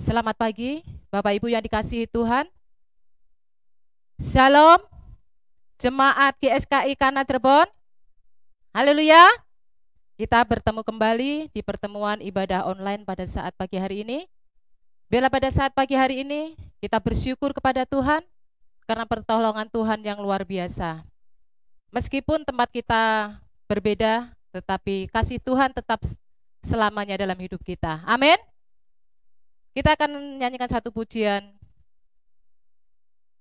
Selamat pagi, Bapak Ibu yang dikasihi Tuhan. Shalom, Jemaat GSKI Kana Cirebon. Haleluya. Kita bertemu kembali di pertemuan ibadah online pada saat pagi hari ini. Biarlah pada saat pagi hari ini kita bersyukur kepada Tuhan karena pertolongan Tuhan yang luar biasa. Meskipun tempat kita berbeda, tetapi kasih Tuhan tetap selamanya dalam hidup kita. Amin. Kita akan menyanyikan satu pujian.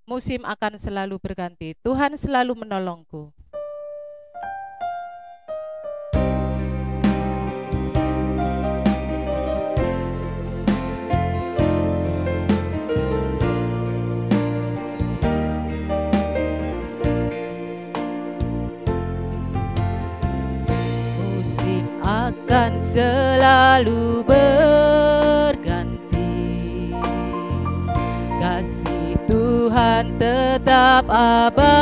Musim akan selalu berganti, Tuhan selalu menolongku. Musim akan selalu berganti, kasih Tuhan tetap abadi,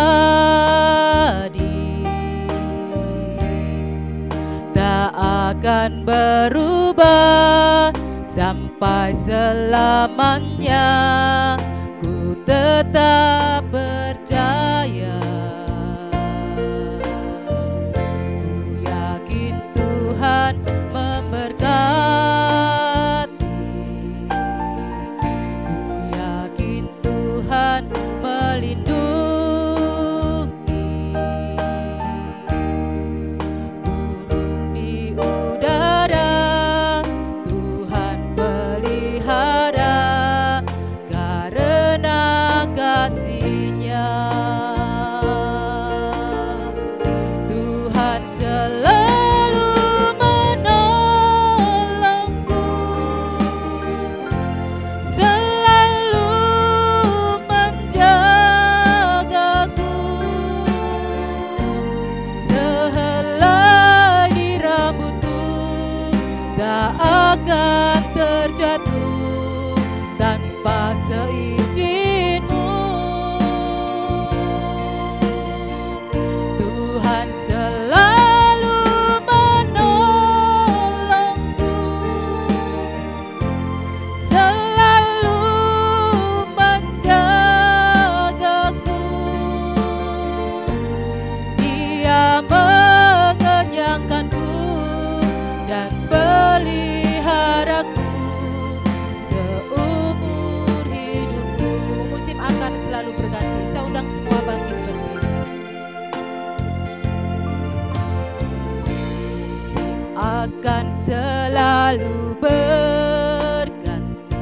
tak akan berubah sampai selamanya. Ku tetap percaya, ku yakin Tuhan memberkati, ku yakin Tuhan melindungi. Burung di udara Tuhan pelihara karena kasih-Nya. Tuhan selalu menolongku, selalu menjagaku, sehelai di rambutku tak akan terjatuh tanpa seizin-Mu. Tuhan selalu menolongku, selalu menjagaku. Dia mengenyangkanku dan peliharaku seumur hidupku. Musim akan selalu berganti. Saya undang semua bangkit berdiri. Musim akan selalu berganti,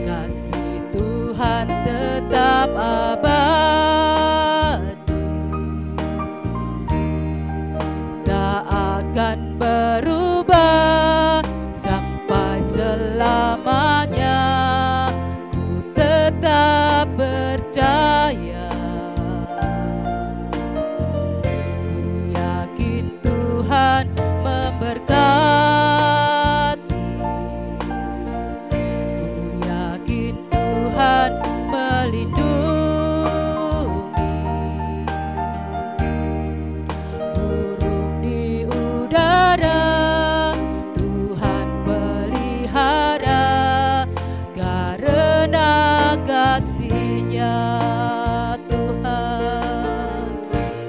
kasih Tuhan tetap abadi, tak akan berubah sampai selamanya. Ku tetap percaya, ku yakin Tuhan memberkati, ku yakin Tuhan melindungi. Burung di udara Tuhan pelihara karena kasih-Nya.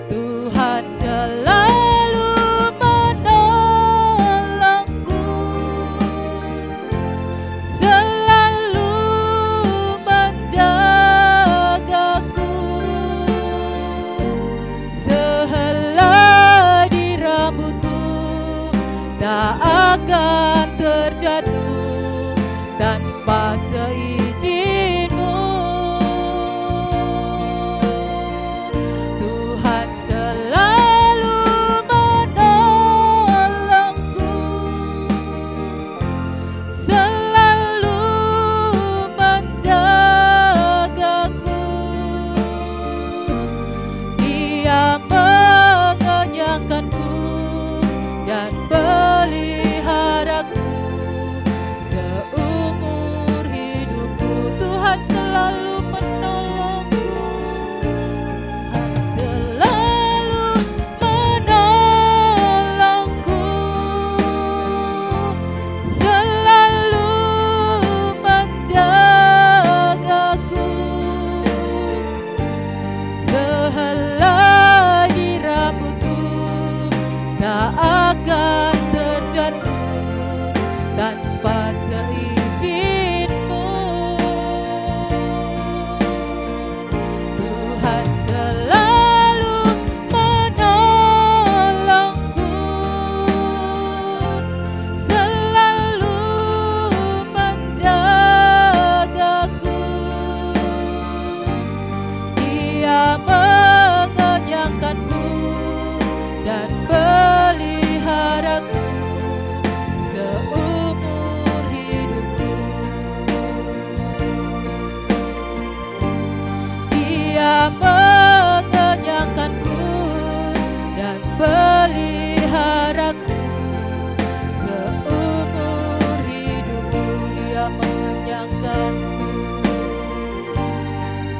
Tuhan selalu menolongku, selalu menjagaku, sehelai di rambutku tak akan terjatuh tanpa seizin-Mu. Tuhan selalu menolongku, selalu menjagaku. Dia mengenyangkanku dan peliharaku seumur hidup. tanpa seizin-Mu. Tuhan selalu menolongku, selalu menjagaku. Dia mengenyangkanku dan peliharaku seumur hidupku. Dia mengenyangkanku dan peliharaku seumur hidupku. Dia mengenyangkanku,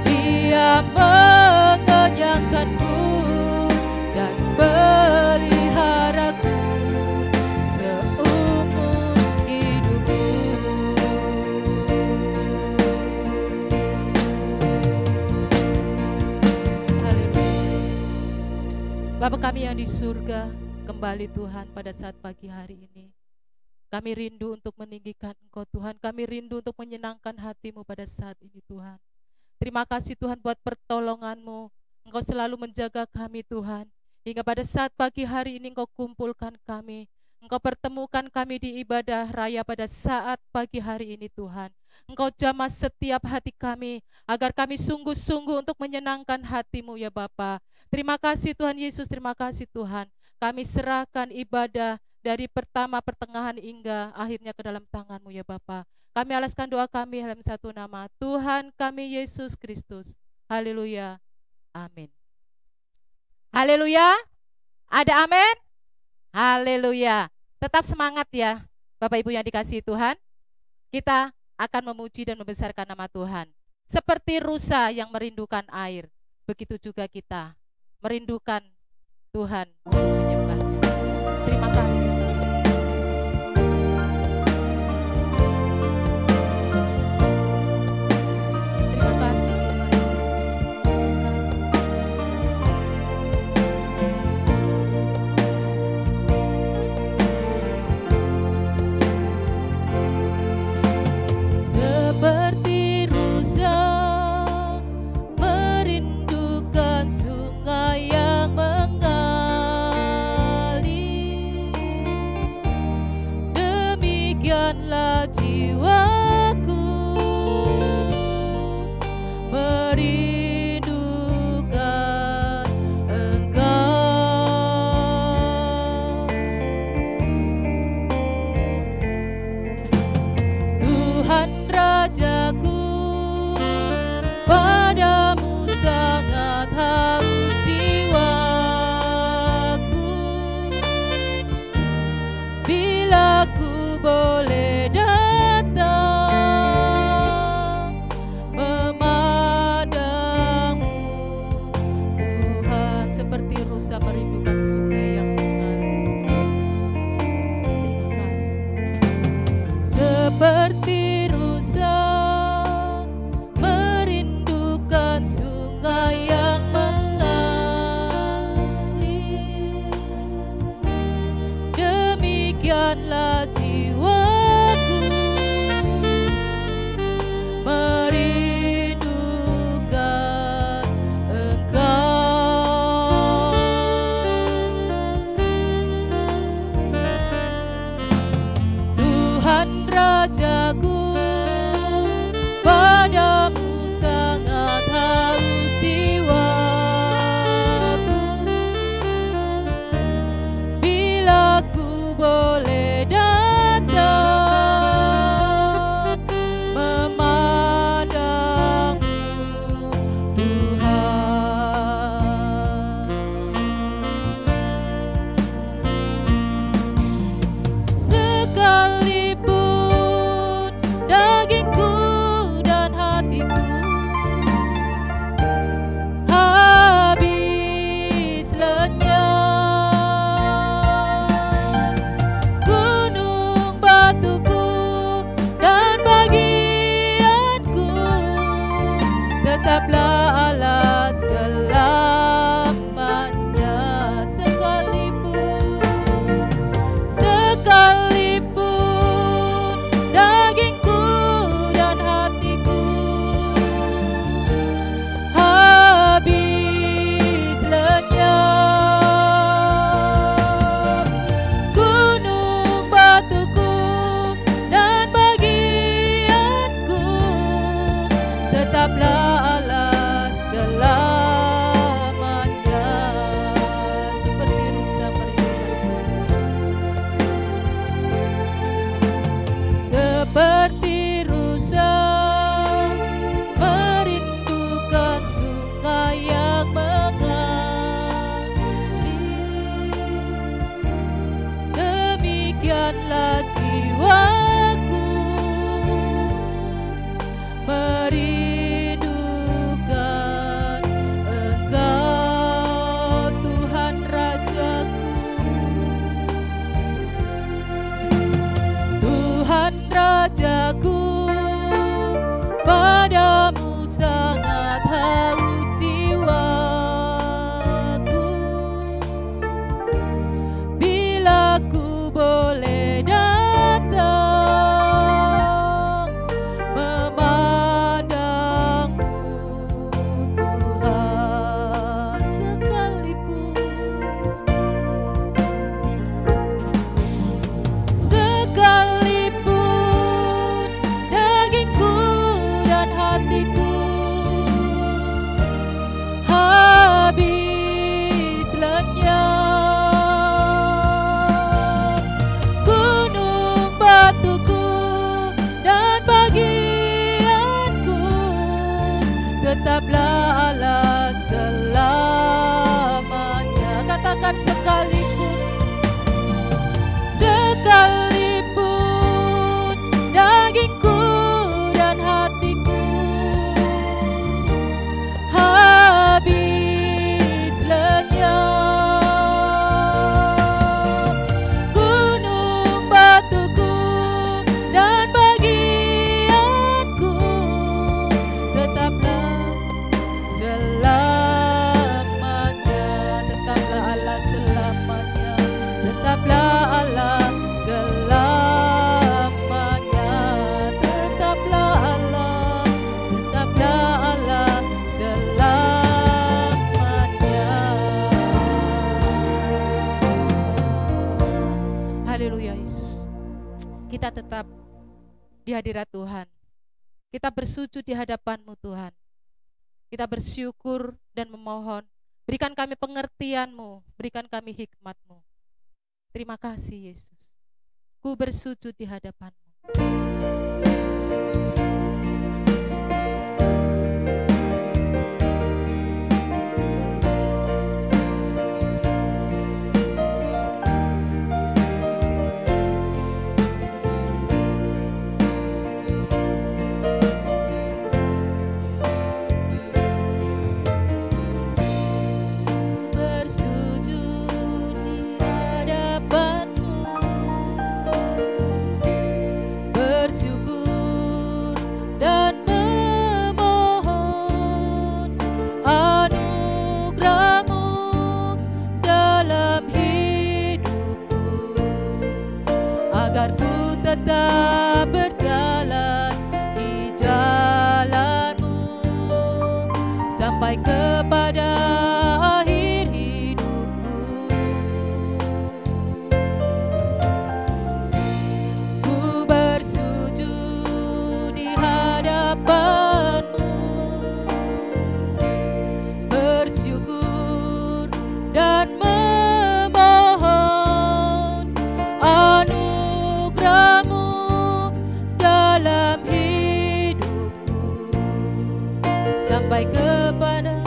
Dia mengenyangkanku dan peliharaku seumur hidupku. Haleluya. Bapa kami yang di surga, kembali Tuhan pada saat pagi hari ini. Kami rindu untuk meninggikan Engkau Tuhan, kami rindu untuk menyenangkan hati-Mu pada saat ini Tuhan. Terima kasih Tuhan buat pertolongan-Mu. Engkau selalu menjaga kami Tuhan. Hingga pada saat pagi hari ini Engkau kumpulkan kami. Engkau pertemukan kami di ibadah raya pada saat pagi hari ini Tuhan. Engkau jamah setiap hati kami, agar kami sungguh-sungguh untuk menyenangkan hati-Mu ya Bapa. Terima kasih Tuhan Yesus, terima kasih Tuhan. Kami serahkan ibadah dari pertama pertengahan hingga akhirnya ke dalam tangan-Mu ya Bapa. Kami alaskan doa kami dalam satu nama Tuhan kami Yesus Kristus. Haleluya. Amin. Haleluya. Ada amin? Haleluya. Tetap semangat ya Bapak Ibu yang dikasihi Tuhan. Kita akan memuji dan membesarkan nama Tuhan. Seperti rusa yang merindukan air, begitu juga kita merindukan Tuhan untuk menyembahnya. Terima kasih. Terima kasih Tuhan. Seperti rusa merindukan sungai yang mengalir, demikianlah jiwaku merindukan Engkau. Tuhan Rajaku, padamu sangat haus jiwaku. Bila ku boleh datang memandangmu, Tuhan, seperti rusa merindukan sungai yang mengalir. Terima kasih. Seperti rusa merindukan sungai yang mengalir, demikianlah jiwaku merindukan Engkau. Tuhan Rajaku, padamu sangat haus jiwaku. Bila ku boleh datang memandangmu, Tuhan. Sekalipun jiwaku merindukan Engkau, Tuhan Rajaku. Tuhan Rajaku, padamu sangat haus jiwaku. Bila ku boleh datang memandangmu, Tuhan, sekalipun dagingku dan hatiku habis lenyap, gunung batuku dan bagianku tetaplah Allah selamanya. Katakan sekalipun, sekalipun dagingku dan hatiku habis lenyap, gunung batuku dan bagianku tetaplah selamanya. Tetaplah Allah selamanya, tetaplah Allah selamanya, tetaplah Allah, tetaplah Allah selamanya. Haleluya Yesus. Kita tetap di hadirat Tuhan. Kita bersujud di hadapan-Mu Tuhan. Kita bersyukur dan memohon, berikan kami pengertian-Mu, berikan kami hikmat-Mu. Terima kasih Yesus. Ku bersujud di hadapan-Mu. Tetap berjalan di jalan-Mu sampai kepada akhir hidupku. Ku bersujud di hadapan-Mu, bersyukur dan memohon anugerah-Mu dalam hidupku sampai kepada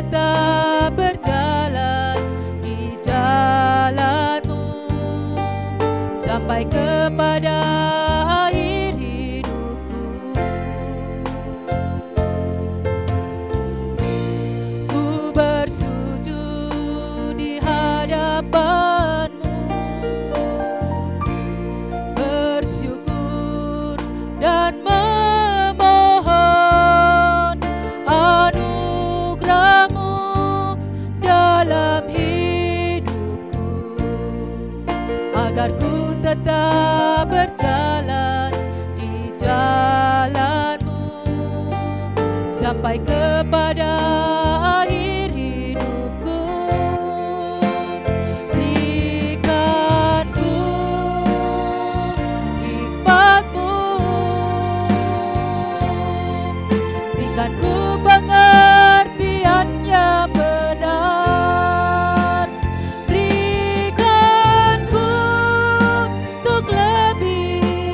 tetap berjalan di jalan-Mu sampai kepada akhir hidupku. Ku bersujud di hadapan-Mu, bersyukur dan memohon anugerah-Mu dalam hidupku, agar ku tetap berjalan di jalan-Mu sampai kepada akhir hidupku.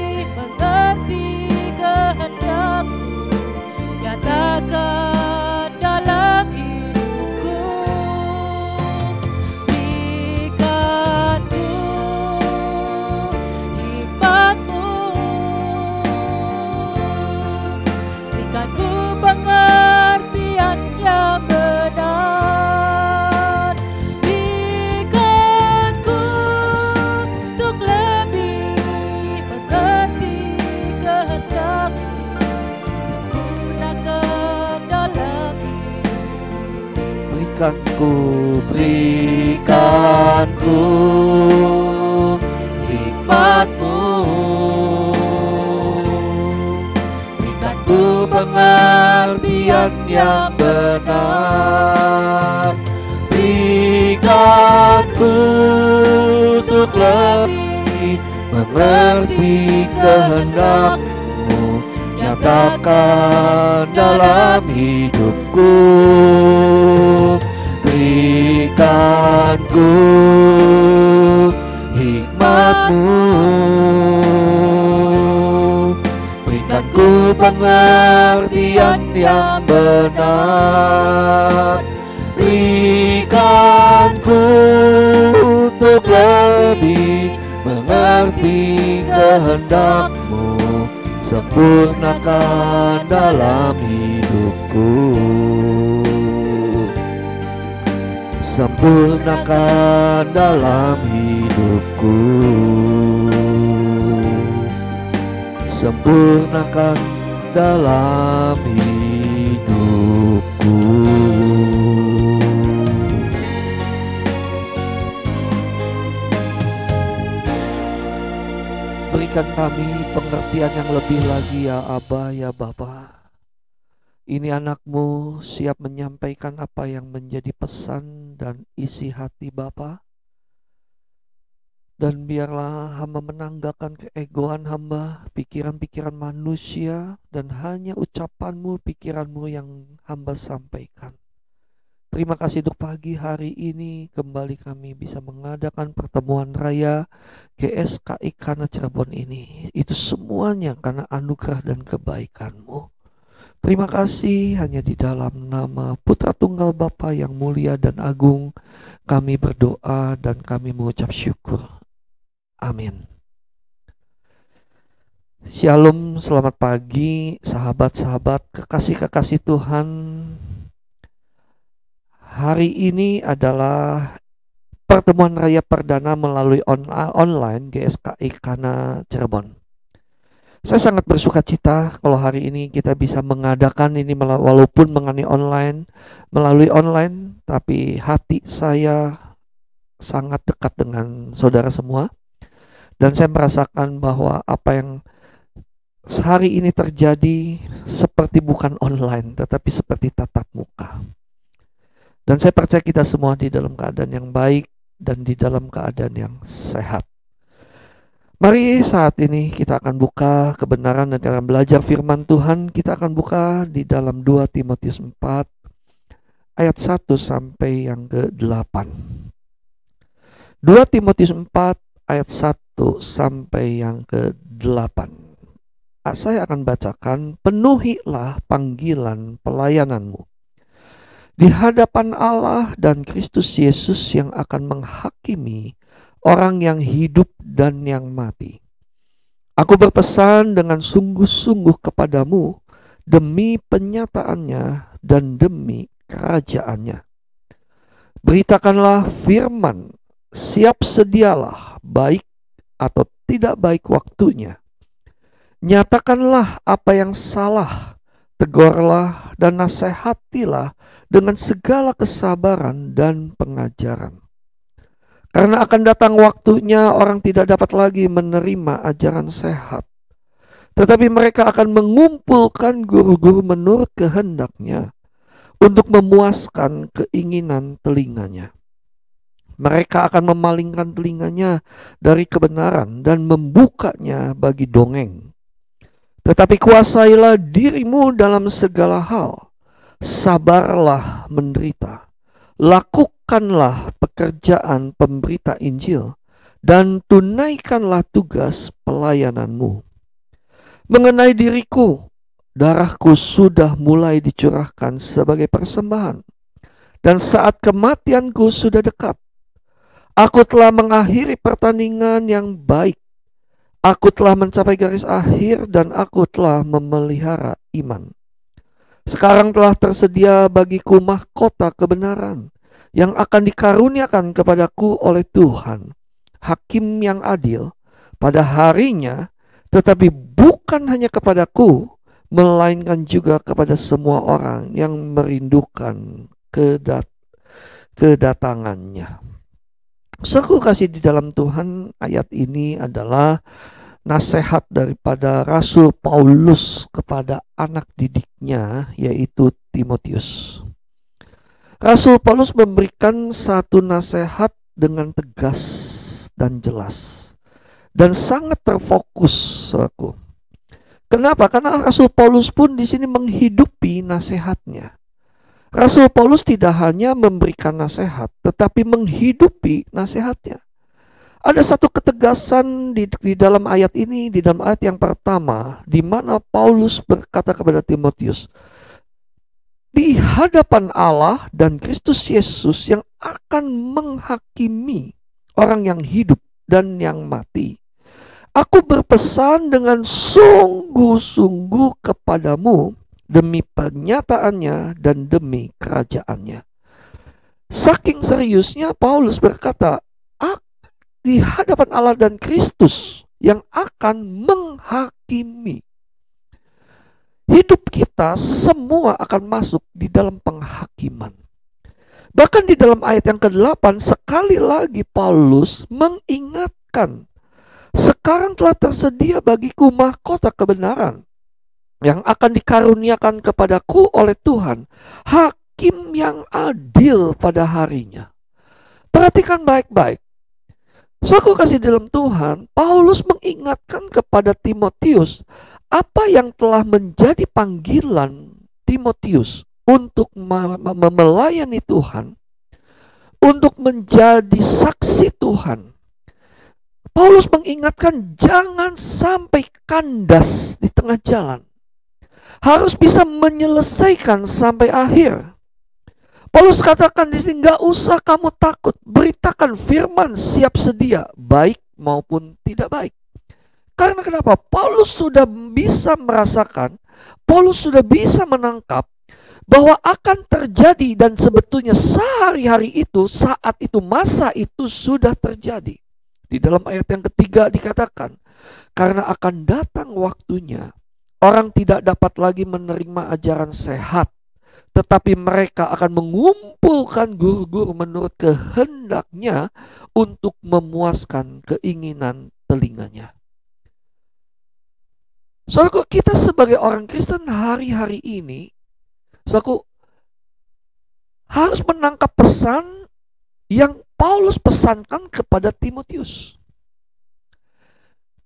Berikan ku hikmat-Mu, berikan ku pengertian yang benar, berikan ku untuk lebih mengerti kehendak-Mu, nyatakan dalam hidupku. Berikan ku hikmat-Mu, berikan ku pengertian yang benar, berikan ku untuk lebih mengerti kehendak-Mu, sempurnakan dalam hidupku. Berikan ku hikmat-Mu, berikan ku pengertian yang benar, berikan ku untuk lebih mengerti kehendak-Mu, nyatakan dalam hidupku. Berikan ku hikmat-Mu, berikan ku pengertian yang benar, berikan ku untuk lebih mengerti kehendak-Mu, sempurnakan dalam hidupku, sempurnakan dalam hidupku, sempurnakan dalam hidupku. Berikan kami pengertian yang lebih lagi ya Aba, ya Bapa. Ini anak-Mu siap menyampaikan apa yang menjadi pesan dan isi hati Bapa. Dan biarlah hamba menanggalkan keegoan hamba, pikiran-pikiran manusia, dan hanya ucapan-Mu, pikiran-Mu yang hamba sampaikan. Terima kasih untuk pagi hari ini kembali kami bisa mengadakan pertemuan raya GSKI Kana Cirebon ini. Itu semuanya karena anugerah dan kebaikan-Mu. Terima kasih, hanya di dalam nama Putra Tunggal Bapa yang mulia dan agung kami berdoa dan kami mengucap syukur. Amin. Shalom, selamat pagi sahabat-sahabat kekasih-kekasih Tuhan. Hari ini adalah pertemuan raya perdana melalui online GSKI Kana Cirebon. Saya sangat bersuka cita kalau hari ini kita bisa mengadakan ini walaupun melalui online, tapi hati saya sangat dekat dengan saudara semua. Dan saya merasakan bahwa apa yang hari ini terjadi seperti bukan online, tetapi seperti tatap muka. Dan saya percaya kita semua di dalam keadaan yang baik dan di dalam keadaan yang sehat. Mari saat ini kita akan buka kebenaran dan dalam belajar firman Tuhan. Kita akan buka di dalam 2 Timotius 4 ayat 1 sampai yang ke-8. 2 Timotius 4 ayat 1 sampai yang ke-8. Saya akan bacakan, penuhilah panggilan pelayananmu. di hadapan Allah dan Kristus Yesus yang akan menghakimi orang yang hidup dan yang mati. Aku berpesan dengan sungguh-sungguh kepadamu demi penyataannya dan demi kerajaannya. Beritakanlah firman, siap sedialah, baik atau tidak baik waktunya. Nyatakanlah apa yang salah, tegurlah dan nasihatilah dengan segala kesabaran dan pengajaran. Karena akan datang waktunya orang tidak dapat lagi menerima ajaran sehat, tetapi mereka akan mengumpulkan guru-guru menurut kehendaknya untuk memuaskan keinginan telinganya. Mereka akan memalingkan telinganya dari kebenaran dan membukanya bagi dongeng. Tetapi kuasailah dirimu dalam segala hal, sabarlah menderita, lakukanlah pekerjaan pemberita Injil, dan tunaikanlah tugas pelayananmu. Mengenai diriku, darahku sudah mulai dicurahkan sebagai persembahan, dan saat kematianku sudah dekat. Aku telah mengakhiri pertandingan yang baik. Aku telah mencapai garis akhir dan aku telah memelihara iman. Sekarang telah tersedia bagiku mahkota kebenaran yang akan dikaruniakan kepadaku oleh Tuhan, Hakim yang adil, pada harinya, tetapi bukan hanya kepadaku, melainkan juga kepada semua orang yang merindukan kedatangannya. Saudaraku kasih di dalam Tuhan, ayat ini adalah nasihat daripada Rasul Paulus kepada anak didiknya, yaitu Timotius. Rasul Paulus memberikan satu nasihat dengan tegas dan jelas dan sangat terfokus, saudaraku. Kenapa? Karena Rasul Paulus pun di sini menghidupi nasihatnya. Rasul Paulus tidak hanya memberikan nasihat, tetapi menghidupi nasihatnya. Ada satu ketegasan di dalam ayat ini, di dalam ayat yang pertama, di mana Paulus berkata kepada Timotius, di hadapan Allah dan Kristus Yesus yang akan menghakimi orang yang hidup dan yang mati, aku berpesan dengan sungguh-sungguh kepadamu demi pernyataannya dan demi kerajaannya. Saking seriusnya Paulus berkata, di hadapan Allah dan Kristus yang akan menghakimi. Hidup kita semua akan masuk di dalam penghakiman. Bahkan di dalam ayat yang ke-8 sekali lagi Paulus mengingatkan, sekarang telah tersedia bagiku mahkota kebenaran yang akan dikaruniakan kepadaku oleh Tuhan, Hakim yang adil pada harinya. Perhatikan baik-baik. Saudaraku kasih dalam Tuhan, Paulus mengingatkan kepada Timotius apa yang telah menjadi panggilan Timotius untuk melayani Tuhan, untuk menjadi saksi Tuhan. Paulus mengingatkan jangan sampai kandas di tengah jalan. Harus bisa menyelesaikan sampai akhir. Paulus katakan di sini, gak usah kamu takut, beritakan firman siap sedia, baik maupun tidak baik. Karena kenapa? Paulus sudah bisa merasakan, Paulus sudah bisa menangkap bahwa akan terjadi, dan sebetulnya sehari-hari itu, saat itu, masa itu sudah terjadi. Di dalam ayat yang ketiga dikatakan, karena akan datang waktunya, orang tidak dapat lagi menerima ajaran sehat, tetapi mereka akan mengumpulkan guru-guru menurut kehendaknya untuk memuaskan keinginan telinganya. Saudaraku, kita sebagai orang Kristen hari-hari ini, saudaraku, harus menangkap pesan yang Paulus pesankan kepada Timotius.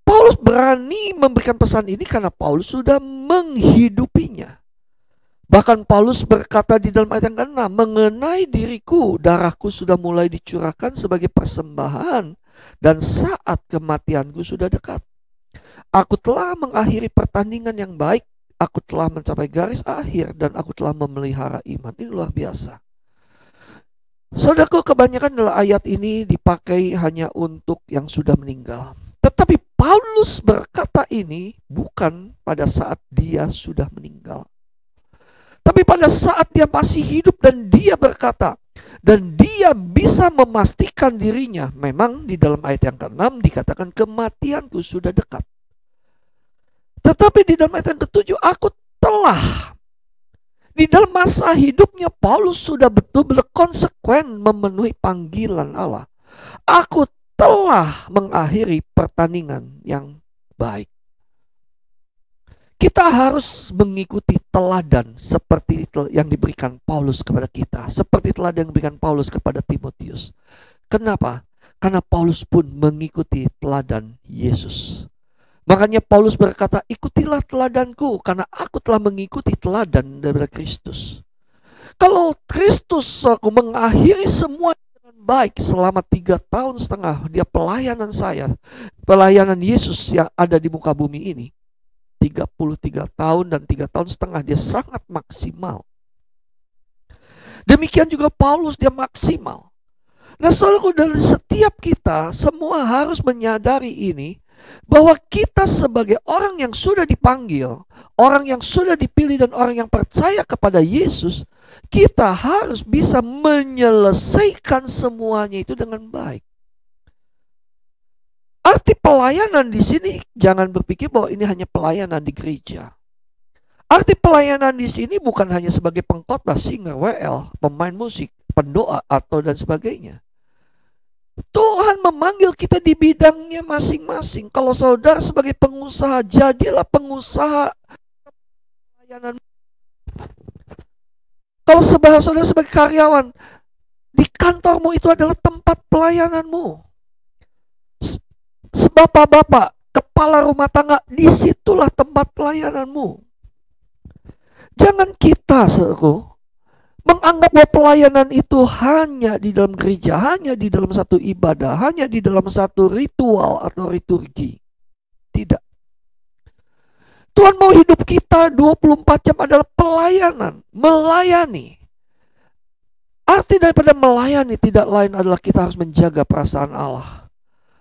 Paulus berani memberikan pesan ini karena Paulus sudah menghidupinya. Bahkan Paulus berkata di dalam ayat yang ke-6, mengenai diriku, darahku sudah mulai dicurahkan sebagai persembahan, dan saat kematianku sudah dekat. Aku telah mengakhiri pertandingan yang baik, aku telah mencapai garis akhir dan aku telah memelihara iman. Ini luar biasa. Saudaraku, kebanyakan adalah ayat ini dipakai hanya untuk yang sudah meninggal. Tetapi Paulus berkata ini bukan pada saat dia sudah meninggal, tapi pada saat dia masih hidup, dan dia berkata, dan dia bisa memastikan dirinya. Memang di dalam ayat yang ke-6 dikatakan kematianku sudah dekat. Tetapi di dalam ayat yang ke-7, aku telah. Di dalam masa hidupnya Paulus sudah betul-betul konsekuen memenuhi panggilan Allah. Aku telah mengakhiri pertandingan yang baik. Kita harus mengikuti teladan seperti yang diberikan Paulus kepada kita, seperti teladan yang diberikan Paulus kepada Timotius. Kenapa? Karena Paulus pun mengikuti teladan Yesus. Makanya Paulus berkata, ikutilah teladanku karena aku telah mengikuti teladan dari Kristus. Kalau Kristus aku mengakhiri semua dengan baik selama 3,5 tahun dia pelayanan pelayanan Yesus yang ada di muka bumi ini. 33 tahun dan 3,5 tahun dia sangat maksimal. Demikian juga Paulus, dia maksimal. Nah, saudaraku, dari setiap kita semua harus menyadari ini, bahwa kita sebagai orang yang sudah dipanggil, orang yang sudah dipilih, dan orang yang percaya kepada Yesus, kita harus bisa menyelesaikan semuanya itu dengan baik. Arti pelayanan di sini jangan berpikir bahwa ini hanya pelayanan di gereja. Arti pelayanan di sini bukan hanya sebagai pengkhotbah, singer, WL, pemain musik, pendoa, atau dan sebagainya. Tuhan memanggil kita di bidangnya masing-masing. Kalau saudara sebagai pengusaha, jadilah pengusaha pelayanan. Kalau saudara sebagai karyawan, di kantormu itu adalah tempat pelayananmu. Bapak-bapak, kepala rumah tangga, disitulah tempat pelayananmu. Jangan kita, saudaraku, menganggap bahwa pelayanan itu hanya di dalam gereja, hanya di dalam satu ibadah, hanya di dalam satu ritual atau liturgi. Tidak. Tuhan mau hidup kita 24 jam adalah pelayanan, melayani. Arti daripada melayani tidak lain adalah kita harus menjaga perasaan Allah,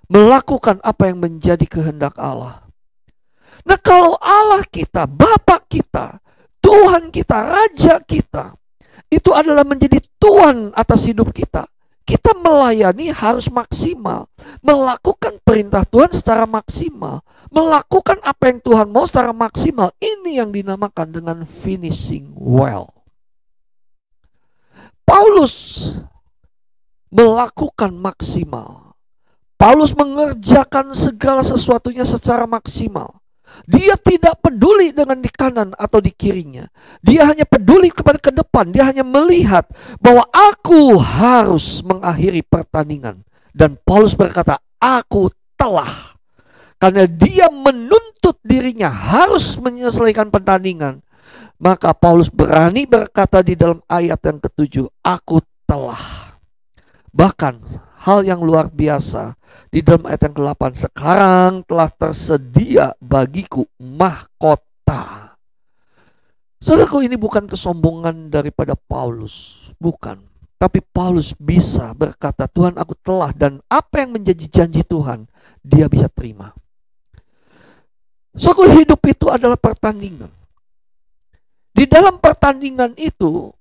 melakukan apa yang menjadi kehendak Allah. Nah, kalau Allah kita, Bapa kita, Tuhan kita, Raja kita, itu adalah menjadi Tuhan atas hidup kita, kita melayani harus maksimal, melakukan perintah Tuhan secara maksimal, melakukan apa yang Tuhan mau secara maksimal. Ini yang dinamakan dengan finishing well. Paulus melakukan maksimal. Paulus mengerjakan segala sesuatunya secara maksimal. Dia tidak peduli dengan di kanan atau di kirinya. Dia hanya peduli kepada ke depan. Dia hanya melihat bahwa aku harus mengakhiri pertandingan. Dan Paulus berkata, aku telah. Karena dia menuntut dirinya harus menyelesaikan pertandingan. Maka Paulus berani berkata di dalam ayat yang ke-7, aku telah. Bahkan hal yang luar biasa di dalam ayat yang ke-8, sekarang telah tersedia bagiku mahkota. Saudaraku, ini bukan kesombongan daripada Paulus, bukan. Tapi Paulus bisa berkata, Tuhan aku telah, dan apa yang menjadi janji Tuhan dia bisa terima. Saudaraku, hidup itu adalah pertandingan. Di dalam pertandingan itu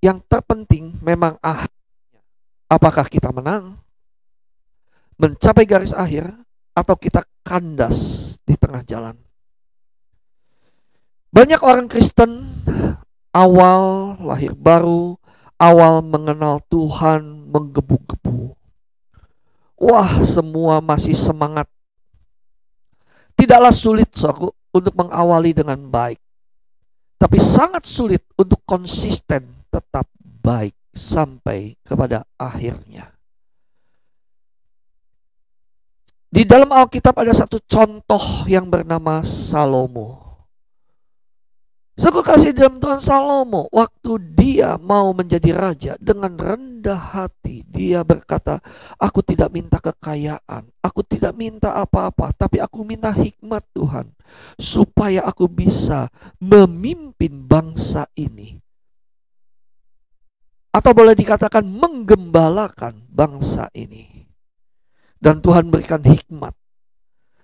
yang terpenting memang apakah kita menang, mencapai garis akhir, atau kita kandas di tengah jalan. Banyak orang Kristen awal lahir baru, awal mengenal Tuhan, menggebu-gebu. Wah, semua masih semangat. Tidaklah sulit untuk mengawali dengan baik, tapi sangat sulit untuk konsisten tetap baik sampai kepada akhirnya. Di dalam Alkitab ada satu contoh yang bernama Salomo. Saudara kasih dalam Tuhan, Salomo waktu dia mau menjadi raja dengan rendah hati, dia berkata, aku tidak minta kekayaan, aku tidak minta apa-apa, tapi aku minta hikmat Tuhan supaya aku bisa memimpin bangsa ini, atau boleh dikatakan menggembalakan bangsa ini. Dan Tuhan berikan hikmat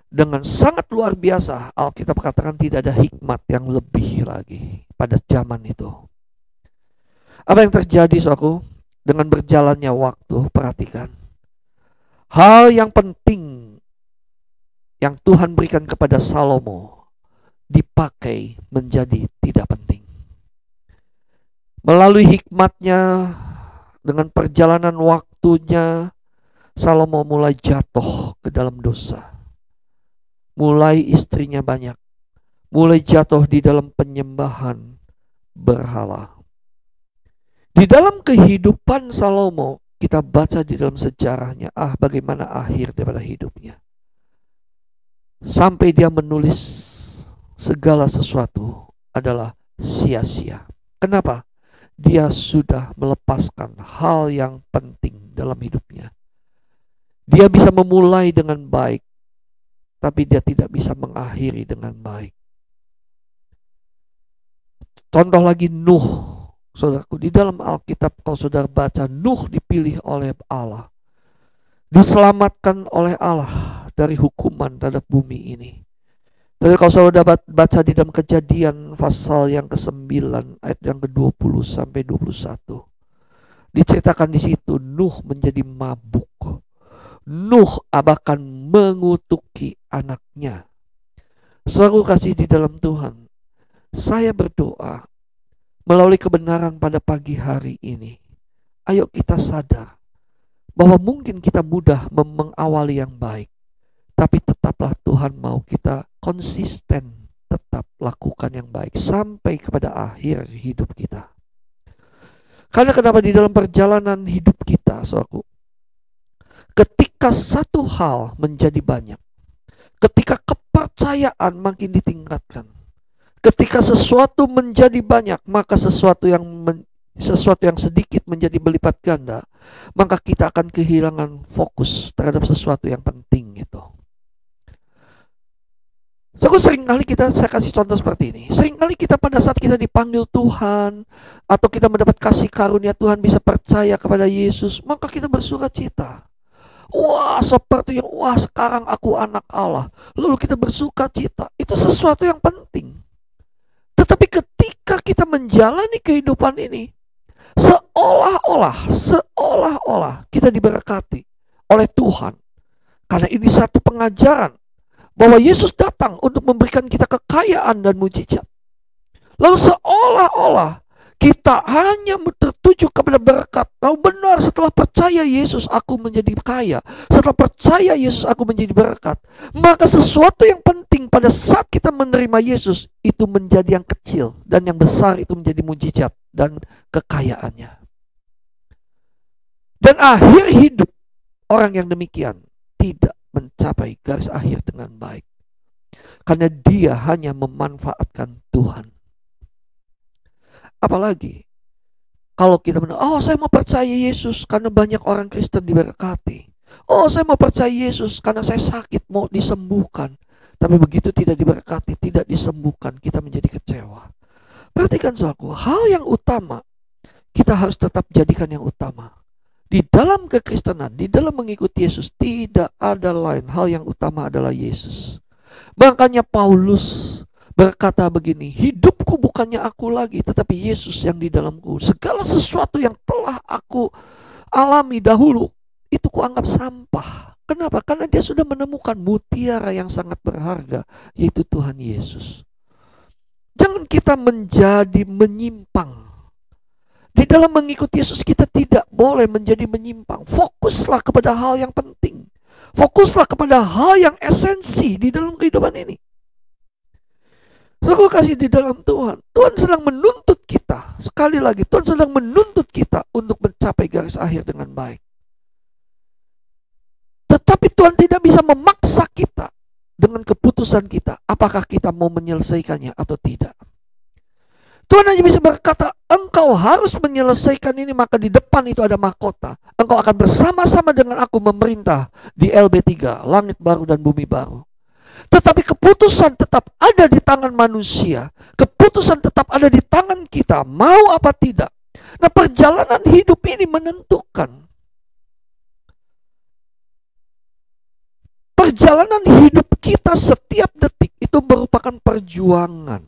dengan sangat luar biasa. Alkitab katakan tidak ada hikmat yang lebih lagi pada zaman itu. Apa yang terjadi, saudaraku? Dengan berjalannya waktu, perhatikan. Hal yang penting yang Tuhan berikan kepada Salomo dipakai menjadi tidak penting. Melalui hikmatnya, dengan perjalanan waktunya, Salomo mulai jatuh ke dalam dosa. Mulai istrinya banyak, mulai jatuh di dalam penyembahan berhala. Di dalam kehidupan Salomo, kita baca di dalam sejarahnya, bagaimana akhir daripada hidupnya. Sampai dia menulis segala sesuatu adalah sia-sia. Kenapa? Dia sudah melepaskan hal yang penting dalam hidupnya. Dia bisa memulai dengan baik, tapi dia tidak bisa mengakhiri dengan baik. Contoh lagi Nuh, saudaraku, di dalam Alkitab kalau saudara baca, Nuh dipilih oleh Allah, diselamatkan oleh Allah dari hukuman terhadap bumi ini. Tapi kalau saudara baca di dalam Kejadian pasal yang ke-9 ayat yang ke-20 sampai 21, diceritakan di situ Nuh menjadi mabuk. Nuh bahkan mengutuki anaknya. Saudara kasih di dalam Tuhan, saya berdoa melalui kebenaran pada pagi hari ini, ayo kita sadar bahwa mungkin kita mudah mengawali yang baik, tapi tetaplah Tuhan mau kita konsisten tetap lakukan yang baik sampai kepada akhir hidup kita. Karena kenapa di dalam perjalanan hidup kita, saudaraku, ketika satu hal menjadi banyak, ketika kepercayaan makin ditingkatkan, ketika sesuatu menjadi banyak, maka sesuatu yang sedikit menjadi berlipat ganda, maka kita akan kehilangan fokus terhadap sesuatu yang penting itu. Seringkali saya kasih contoh seperti ini. Seringkali kita pada saat kita dipanggil Tuhan, atau kita mendapat kasih karunia Tuhan bisa percaya kepada Yesus, maka kita bersukacita. Sepertinya sekarang aku anak Allah. Lalu kita bersukacita. Itu sesuatu yang penting. Tetapi ketika kita menjalani kehidupan ini, seolah-olah kita diberkati oleh Tuhan. Karena ini satu pengajaran bahwa Yesus datang untuk memberikan kita kekayaan dan mujizat. Lalu seolah-olah kita hanya tertuju kepada berkat. Benar, setelah percaya Yesus aku menjadi kaya, setelah percaya Yesus aku menjadi berkat. Maka sesuatu yang penting pada saat kita menerima Yesus itu menjadi yang kecil, dan yang besar itu menjadi mujizat dan kekayaannya. Dan akhir hidup orang yang demikian tidak mencapai garis akhir dengan baik, karena dia hanya memanfaatkan Tuhan. Apalagi kalau kita saya mau percaya Yesus karena banyak orang Kristen diberkati. Saya mau percaya Yesus karena saya sakit mau disembuhkan. Tapi begitu tidak diberkati, tidak disembuhkan, kita menjadi kecewa. Perhatikan saudaraku, hal yang utama kita harus tetap jadikan yang utama. Di dalam kekristenan, di dalam mengikuti Yesus, tidak ada lain. Hal yang utama adalah Yesus. Makanya Paulus berkata begini, hidupku bukannya aku lagi, tetapi Yesus yang di dalamku. Segala sesuatu yang telah aku alami dahulu, itu kuanggap sampah. Kenapa? Karena dia sudah menemukan mutiara yang sangat berharga, yaitu Tuhan Yesus. Jangan kita menjadi menyimpang. Di dalam mengikuti Yesus kita tidak boleh menjadi menyimpang. Fokuslah kepada hal yang penting. Fokuslah kepada hal yang esensi di dalam kehidupan ini. Aku kasih di dalam Tuhan. Tuhan sedang menuntut kita. Sekali lagi, Tuhan sedang menuntut kita untuk mencapai garis akhir dengan baik. Tetapi Tuhan tidak bisa memaksa kita dengan keputusan kita. Apakah kita mau menyelesaikannya atau tidak. Tuhan hanya bisa berkata, engkau harus menyelesaikan ini, maka di depan itu ada mahkota. Engkau akan bersama-sama dengan aku memerintah di LB3, langit baru dan bumi baru. Tetapi keputusan tetap ada di tangan manusia. Keputusan tetap ada di tangan kita, mau apa tidak. Nah, perjalanan hidup ini menentukan. Perjalanan hidup kita setiap detik itu merupakan perjuangan.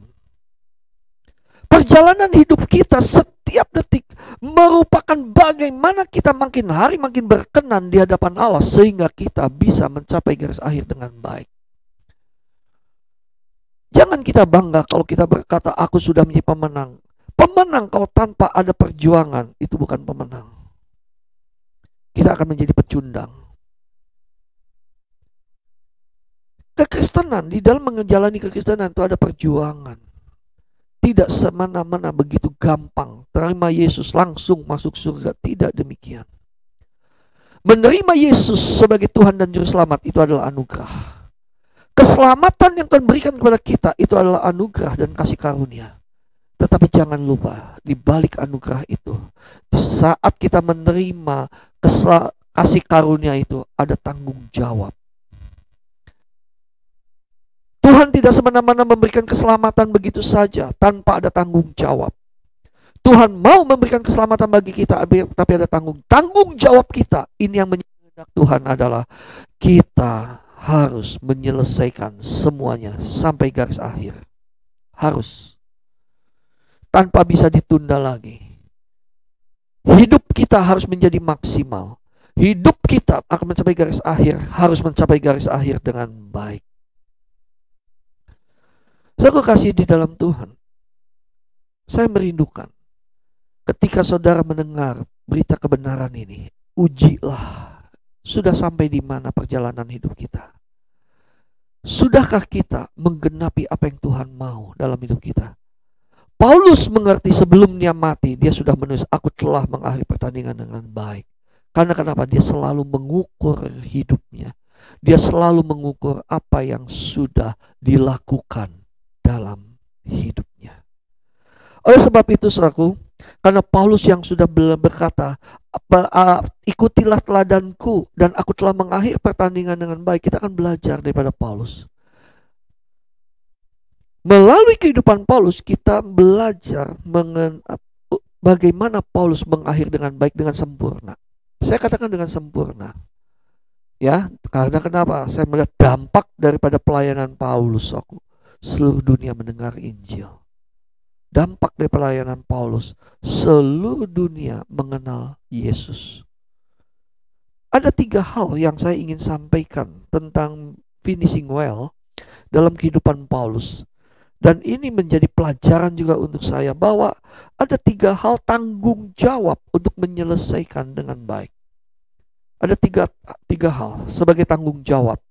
Perjalanan hidup kita setiap detik merupakan bagaimana kita makin hari makin berkenan di hadapan Allah sehingga kita bisa mencapai garis akhir dengan baik. Jangan kita bangga kalau kita berkata aku sudah menjadi pemenang. Pemenang kalau tanpa ada perjuangan itu bukan pemenang. Kita akan menjadi pecundang. Kekristenan, di dalam menjalani kekristenan itu ada perjuangan. Tidak semena-mena begitu gampang terima Yesus langsung masuk surga. Tidak demikian. Menerima Yesus sebagai Tuhan dan Juru Selamat itu adalah anugerah. Keselamatan yang Tuhan berikan kepada kita itu adalah anugerah dan kasih karunia. Tetapi jangan lupa, di balik anugerah itu, di saat kita menerima kasih karunia itu, ada tanggung jawab. Tuhan tidak semena-mena memberikan keselamatan begitu saja tanpa ada tanggung jawab. Tuhan mau memberikan keselamatan bagi kita, tapi ada tanggung jawab kita. Ini yang menjadi kehendak Tuhan adalah kita harus menyelesaikan semuanya sampai garis akhir. Harus. Tanpa bisa ditunda lagi. Hidup kita harus menjadi maksimal. Hidup kita akan mencapai garis akhir, harus mencapai garis akhir dengan baik. Saya kasih di dalam Tuhan. Saya merindukan ketika saudara mendengar berita kebenaran ini, ujilah sudah sampai di mana perjalanan hidup kita. Sudahkah kita menggenapi apa yang Tuhan mau dalam hidup kita? Paulus mengerti sebelum dia mati, dia sudah menulis, aku telah mengakhiri pertandingan dengan baik. Karena kenapa? Dia selalu mengukur hidupnya. Dia selalu mengukur apa yang sudah dilakukan dalam hidupnya. Oleh sebab itu, saudaraku, karena Paulus yang sudah berkata, ikutilah teladanku dan aku telah mengakhiri pertandingan dengan baik, kita akan belajar daripada Paulus. Melalui kehidupan Paulus, kita belajar bagaimana Paulus mengakhiri dengan baik, dengan sempurna. Saya katakan dengan sempurna. Ya, karena kenapa? Saya melihat dampak daripada pelayanan Paulus, aku. Seluruh dunia mendengar Injil. Dampak dari pelayanan Paulus, seluruh dunia mengenal Yesus. Ada 3 hal yang saya ingin sampaikan tentang finishing well dalam kehidupan Paulus. Dan ini menjadi pelajaran juga untuk saya bahwa ada 3 hal tanggung jawab untuk menyelesaikan dengan baik. Ada tiga hal sebagai tanggung jawab.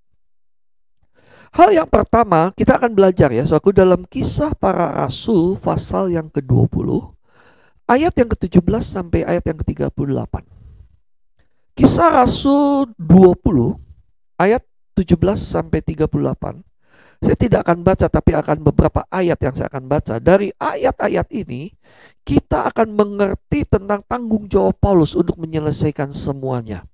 Hal yang pertama, kita akan belajar ya, soalku dalam Kisah Para Rasul pasal yang ke-20, ayat yang ke-17 sampai ayat yang ke-38. Kisah Rasul 20, ayat 17 sampai 38. Saya tidak akan baca, tapi akan beberapa ayat yang saya akan baca. Dari ayat-ayat ini, kita akan mengerti tentang tanggung jawab Paulus untuk menyelesaikan semuanya.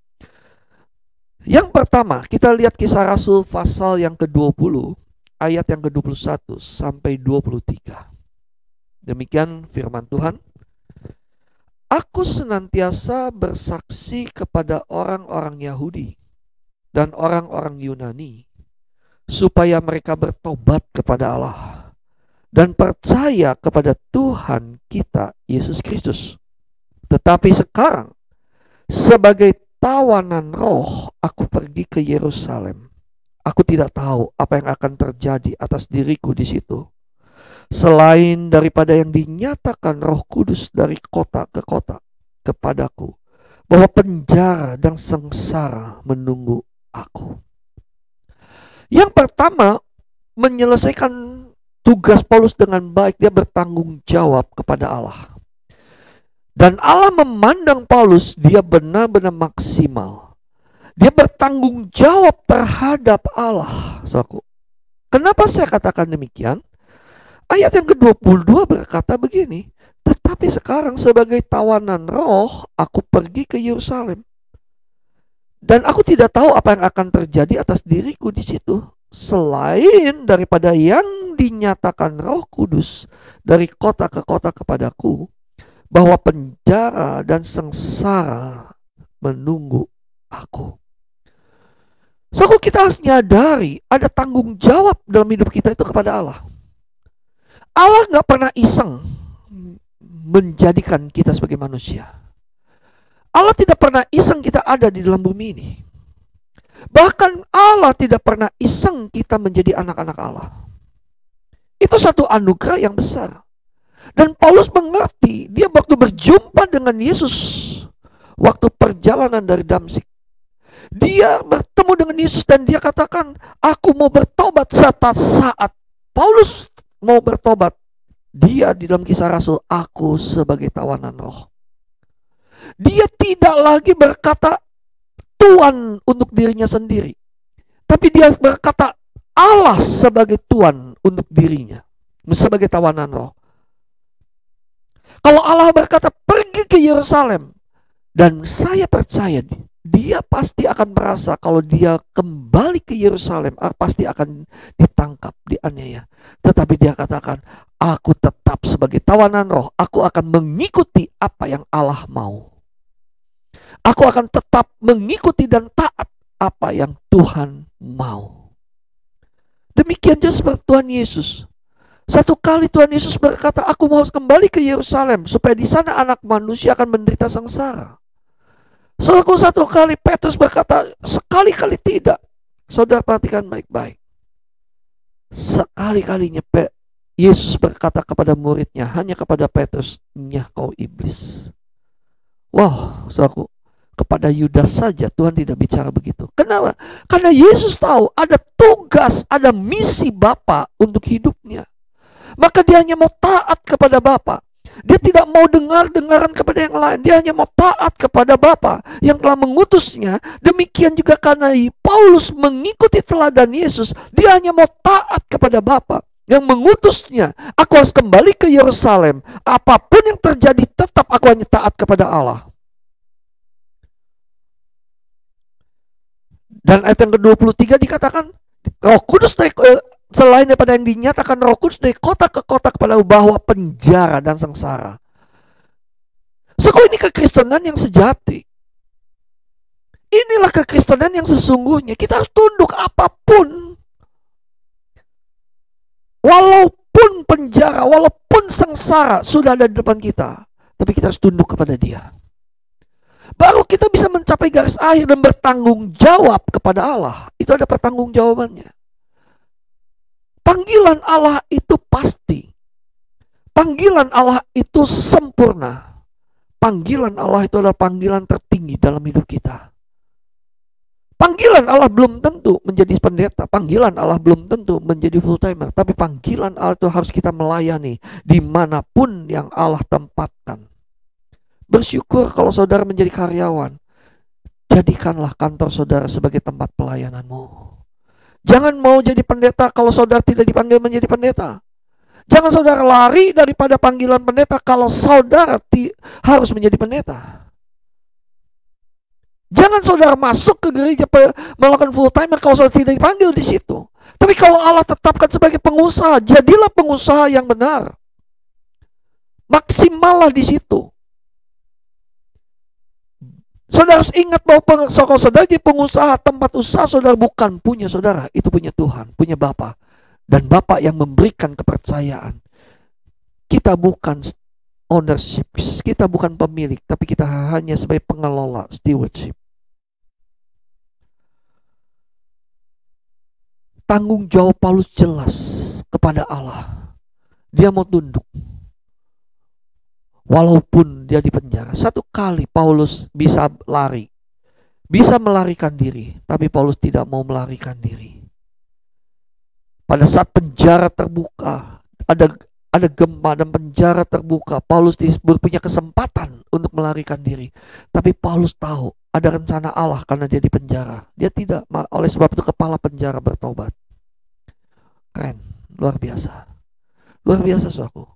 Yang pertama, kita lihat Kisah Rasul pasal yang ke-20, ayat yang ke-21 sampai 23. Demikian firman Tuhan. Aku senantiasa bersaksi kepada orang-orang Yahudi dan orang-orang Yunani, supaya mereka bertobat kepada Allah dan percaya kepada Tuhan kita Yesus Kristus. Tetapi sekarang, sebagai tawanan roh, aku pergi ke Yerusalem. Aku tidak tahu apa yang akan terjadi atas diriku di situ, selain daripada yang dinyatakan Roh Kudus dari kota ke kota kepadaku, bahwa penjara dan sengsara menunggu aku. Yang pertama, menyelesaikan tugas Paulus dengan baik, dia bertanggung jawab kepada Allah. Dan Allah memandang Paulus, dia benar-benar maksimal. Dia bertanggung jawab terhadap Allah. Kenapa saya katakan demikian? Ayat yang ke-22 berkata begini, tetapi sekarang sebagai tawanan roh, aku pergi ke Yerusalem. Dan aku tidak tahu apa yang akan terjadi atas diriku di situ, selain daripada yang dinyatakan Roh Kudus dari kota ke kota kepadaku, bahwa penjara dan sengsara menunggu aku. So, kita harus nyadari ada tanggung jawab dalam hidup kita itu kepada Allah. Allah gak pernah iseng menjadikan kita sebagai manusia. Allah tidak pernah iseng kita ada di dalam bumi ini. Bahkan Allah tidak pernah iseng kita menjadi anak-anak Allah. Itu satu anugerah yang besar. Dan Paulus mengerti, dia waktu berjumpa dengan Yesus, waktu perjalanan dari Damsyik, dia bertemu dengan Yesus dan dia katakan, aku mau bertobat. Saat Paulus mau bertobat, dia di dalam Kisah Rasul, aku sebagai tawanan roh. Dia tidak lagi berkata Tuhan untuk dirinya sendiri, tapi dia berkata Allah sebagai Tuhan untuk dirinya, sebagai tawanan roh. Kalau Allah berkata pergi ke Yerusalem, dan saya percaya dia pasti akan merasa kalau dia kembali ke Yerusalem pasti akan ditangkap, dianiaya. Tetapi dia katakan, aku tetap sebagai tawanan roh, aku akan mengikuti apa yang Allah mau. Aku akan tetap mengikuti dan taat apa yang Tuhan mau. Demikian juga seperti Tuhan Yesus. Satu kali Tuhan Yesus berkata, aku mau kembali ke Yerusalem supaya di sana anak manusia akan menderita sengsara. Satu kali Petrus berkata, sekali-kali tidak. Saudara perhatikan baik-baik. Sekali-kalinya Yesus berkata kepada muridnya, hanya kepada Petrus, nyah kau iblis. Wow, saudaraku, kepada Yudas saja Tuhan tidak bicara begitu. Kenapa? Karena Yesus tahu ada tugas, ada misi Bapa untuk hidupnya. Maka dia hanya mau taat kepada Bapa. Dia tidak mau dengar-dengaran kepada yang lain. Dia hanya mau taat kepada Bapa yang telah mengutusnya. Demikian juga karena Paulus mengikuti teladan Yesus, dia hanya mau taat kepada Bapa yang mengutusnya. Aku harus kembali ke Yerusalem. Apapun yang terjadi, tetap aku hanya taat kepada Allah. Dan ayat yang ke-23 dikatakan, Roh Kudus dari, selain daripada yang dinyatakan Roh Kudus dari kota ke kota kepada bahwa penjara dan sengsara. Ini kekristenan yang sejati. Inilah kekristenan yang sesungguhnya. Kita harus tunduk apapun. Walaupun penjara, walaupun sengsara sudah ada di depan kita, tapi kita harus tunduk kepada Dia. Baru kita bisa mencapai garis akhir dan bertanggung jawab kepada Allah. Itu ada pertanggungjawabannya. Panggilan Allah itu pasti. Panggilan Allah itu sempurna. Panggilan Allah itu adalah panggilan tertinggi dalam hidup kita. Panggilan Allah belum tentu menjadi pendeta. Panggilan Allah belum tentu menjadi full timer. Tapi panggilan Allah itu harus kita melayani dimanapun yang Allah tempatkan. Bersyukur kalau saudara menjadi karyawan. Jadikanlah kantor saudara sebagai tempat pelayananmu. Jangan mau jadi pendeta kalau saudara tidak dipanggil menjadi pendeta. Jangan saudara lari daripada panggilan pendeta kalau saudara harus menjadi pendeta. Jangan saudara masuk ke gereja melakukan full timer kalau saudara tidak dipanggil di situ. Tapi kalau Allah tetapkan sebagai pengusaha, jadilah pengusaha yang benar. Maksimallah di situ. Saudara harus ingat bahwa kalau saudara jadi pengusaha, tempat usaha saudara bukan punya saudara, itu punya Tuhan, punya Bapa. Dan Bapa yang memberikan kepercayaan. Kita bukan ownership, kita bukan pemilik, tapi kita hanya sebagai pengelola, stewardship. Tanggung jawab Paulus jelas kepada Allah. Dia mau tunduk. Walaupun dia di penjara. Satu kali Paulus bisa lari, bisa melarikan diri, tapi Paulus tidak mau melarikan diri. Pada saat penjara terbuka, ada gempa dan penjara terbuka, Paulus punya kesempatan untuk melarikan diri. Tapi Paulus tahu ada rencana Allah karena dia di penjara. Dia tidak, oleh sebab itu kepala penjara bertobat. Keren, luar biasa. Luar biasa, saudaraku.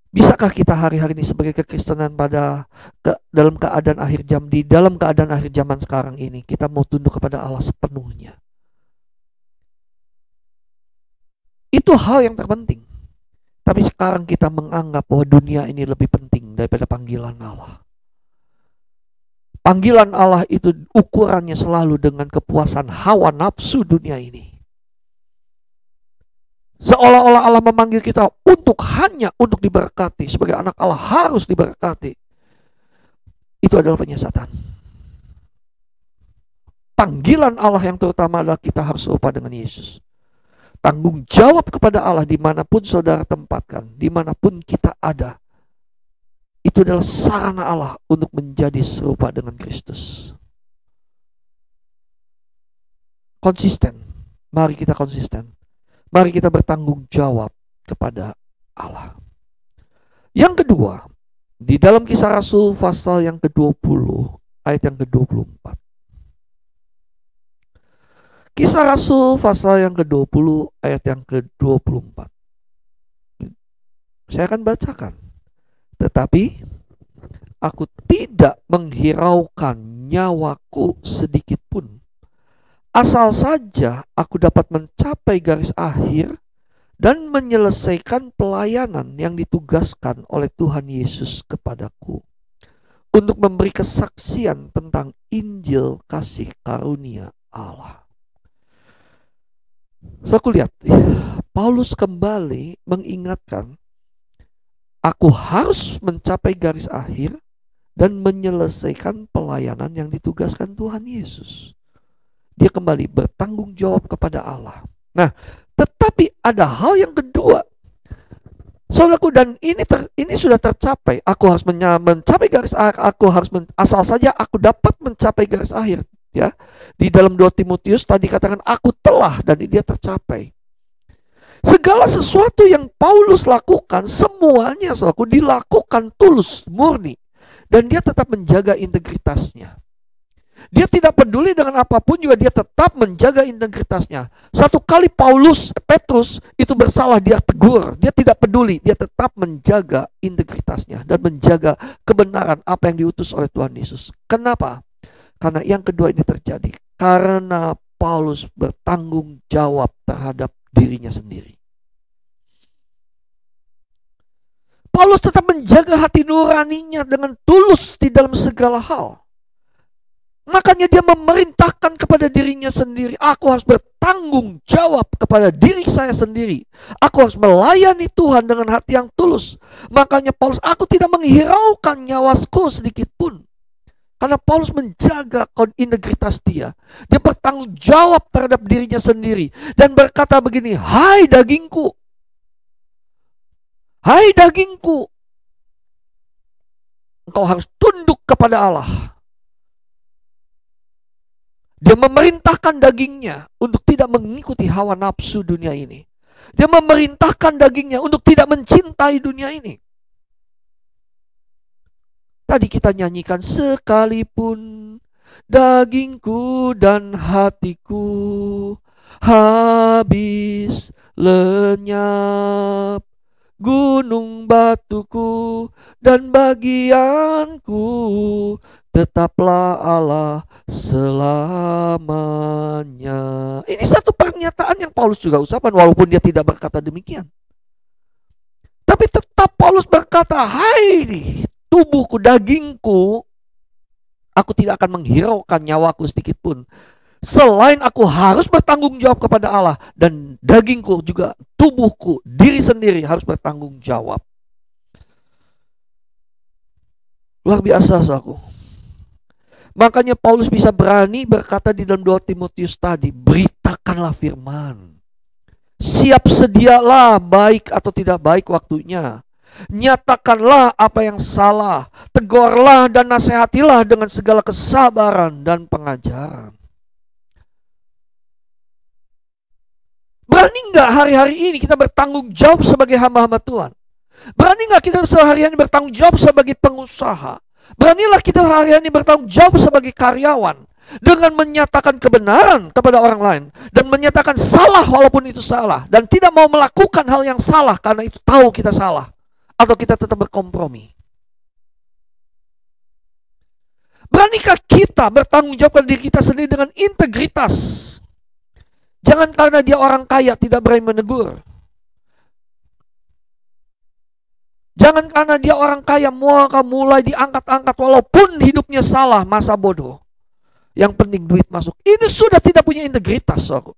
Bisakah kita hari-hari ini sebagai kekristenan dalam keadaan akhir dalam keadaan akhir zaman sekarang ini, kita mau tunduk kepada Allah sepenuhnya? Itu hal yang terpenting. Tapi sekarang kita menganggap bahwa dunia ini lebih penting daripada panggilan Allah. Panggilan Allah itu ukurannya selalu dengan kepuasan hawa nafsu dunia ini. Seolah-olah Allah memanggil kita hanya untuk diberkati. Sebagai anak Allah harus diberkati. Itu adalah penyesatan. Panggilan Allah yang terutama adalah kita harus serupa dengan Yesus. Tanggung jawab kepada Allah dimanapun saudara tempatkan, dimanapun kita ada. Itu adalah sarana Allah untuk menjadi serupa dengan Kristus. Konsisten. Mari kita konsisten. Mari kita bertanggung jawab kepada Allah. Yang kedua, di dalam Kisah Rasul pasal yang ke-20, ayat yang ke-24. Kisah Rasul pasal yang ke-20, ayat yang ke-24. Saya akan bacakan. Tetapi aku tidak menghiraukan nyawaku sedikit pun. Asal saja aku dapat mencapai garis akhir dan menyelesaikan pelayanan yang ditugaskan oleh Tuhan Yesus kepadaku untuk memberi kesaksian tentang Injil kasih karunia Allah. So aku lihat, Paulus kembali mengingatkan, aku harus mencapai garis akhir dan menyelesaikan pelayanan yang ditugaskan Tuhan Yesus. Dia kembali bertanggung jawab kepada Allah. Nah, tetapi ada hal yang kedua. Saudaraku, dan ini sudah tercapai. Aku harus mencapai garis akhir. Asal saja aku dapat mencapai garis akhir. Ya, di dalam 2 Timotius tadi katakan aku telah, dan dia tercapai. Segala sesuatu yang Paulus lakukan, semuanya saudaraku dilakukan tulus, murni, dan dia tetap menjaga integritasnya. Dia tidak peduli dengan apapun juga dia tetap menjaga integritasnya. Satu kali Petrus itu bersalah, dia tegur, dia tidak peduli, dia tetap menjaga integritasnya dan menjaga kebenaran apa yang diutus oleh Tuhan Yesus. Kenapa? Karena yang kedua ini terjadi karena Paulus bertanggung jawab terhadap dirinya sendiri. Paulus tetap menjaga hati nuraninya dengan tulus di dalam segala hal. Makanya dia memerintahkan kepada dirinya sendiri, aku harus bertanggung jawab kepada diri saya sendiri. Aku harus melayani Tuhan dengan hati yang tulus. Makanya Paulus, aku tidak menghiraukan nyawaku sedikit pun. Karena Paulus menjaga integritas dia. Dia bertanggung jawab terhadap dirinya sendiri. Dan berkata begini, hai dagingku. Hai dagingku. Engkau harus tunduk kepada Allah. Dia memerintahkan dagingnya untuk tidak mengikuti hawa nafsu dunia ini. Dia memerintahkan dagingnya untuk tidak mencintai dunia ini. Tadi kita nyanyikan, sekalipun dagingku dan hatiku habis lenyap, gunung batuku dan bagianku, tetaplah Allah selamanya. Ini satu pernyataan yang Paulus juga ucapkan walaupun dia tidak berkata demikian. Tapi tetap Paulus berkata, hai tubuhku, dagingku, aku tidak akan menghiraukan nyawaku sedikit pun. Selain aku harus bertanggung jawab kepada Allah, dan dagingku juga, tubuhku, diri sendiri harus bertanggung jawab. Luar biasa, saudaraku. Makanya Paulus bisa berani berkata di dalam 2 Timotius tadi, beritakanlah firman. Siap sedialah baik atau tidak baik waktunya. Nyatakanlah apa yang salah. Tegurlah dan nasihatilah dengan segala kesabaran dan pengajaran. Berani nggak hari-hari ini kita bertanggung jawab sebagai hamba-hamba Tuhan? Berani nggak kita sehari-hari bertanggung jawab sebagai pengusaha? Beranilah kita hari-hari bertanggung jawab sebagai karyawan. dengan menyatakan kebenaran kepada orang lain dan menyatakan salah walaupun itu salah, dan tidak mau melakukan hal yang salah karena itu tahu kita salah, atau kita tetap berkompromi. Beranikah kita bertanggung jawab pada diri kita sendiri dengan integritas? Jangan karena dia orang kaya tidak berani menegur. Jangan karena dia orang kaya mulai diangkat-angkat walaupun hidupnya salah, masa bodoh. Yang penting duit masuk. Ini sudah tidak punya integritas, saudara.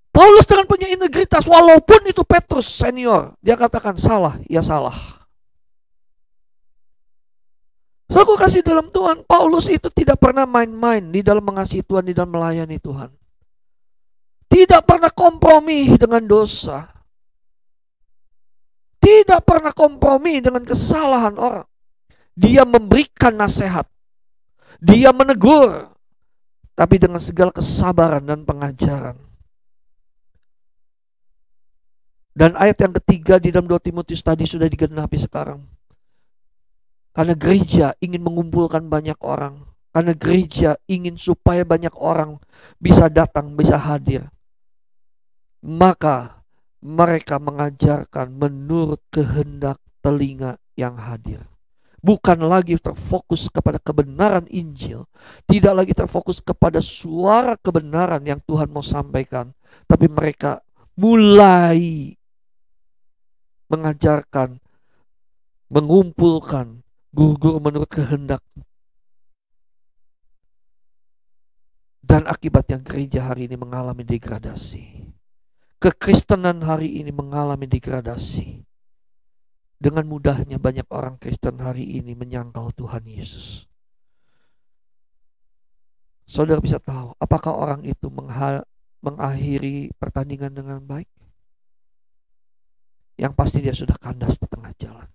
Paulus dengan punya integritas, walaupun itu Petrus senior, dia katakan salah, ya salah. So, aku kasih dalam Tuhan, Paulus itu tidak pernah main-main di dalam mengasihi Tuhan, di dalam melayani Tuhan. Tidak pernah kompromi dengan dosa. Tidak pernah kompromi dengan kesalahan orang. Dia memberikan nasihat. Dia menegur, tapi dengan segala kesabaran dan pengajaran. Dan ayat yang ketiga di dalam 2 Timotius tadi sudah digenapi sekarang. Karena gereja ingin mengumpulkan banyak orang. Karena gereja ingin supaya banyak orang bisa datang, bisa hadir. Maka mereka mengajarkan menurut kehendak telinga yang hadir. Bukan lagi terfokus kepada kebenaran Injil. Tidak lagi terfokus kepada suara kebenaran yang Tuhan mau sampaikan. Tapi mereka mulai mengajarkan, mengumpulkan guru-guru menurut kehendak. Dan akibatnya gereja hari ini mengalami degradasi. Kekristenan hari ini mengalami degradasi. Dengan mudahnya banyak orang Kristen hari ini menyangkal Tuhan Yesus. Saudara bisa tahu apakah orang itu mengakhiri pertandingan dengan baik? Yang pasti dia sudah kandas di tengah jalan.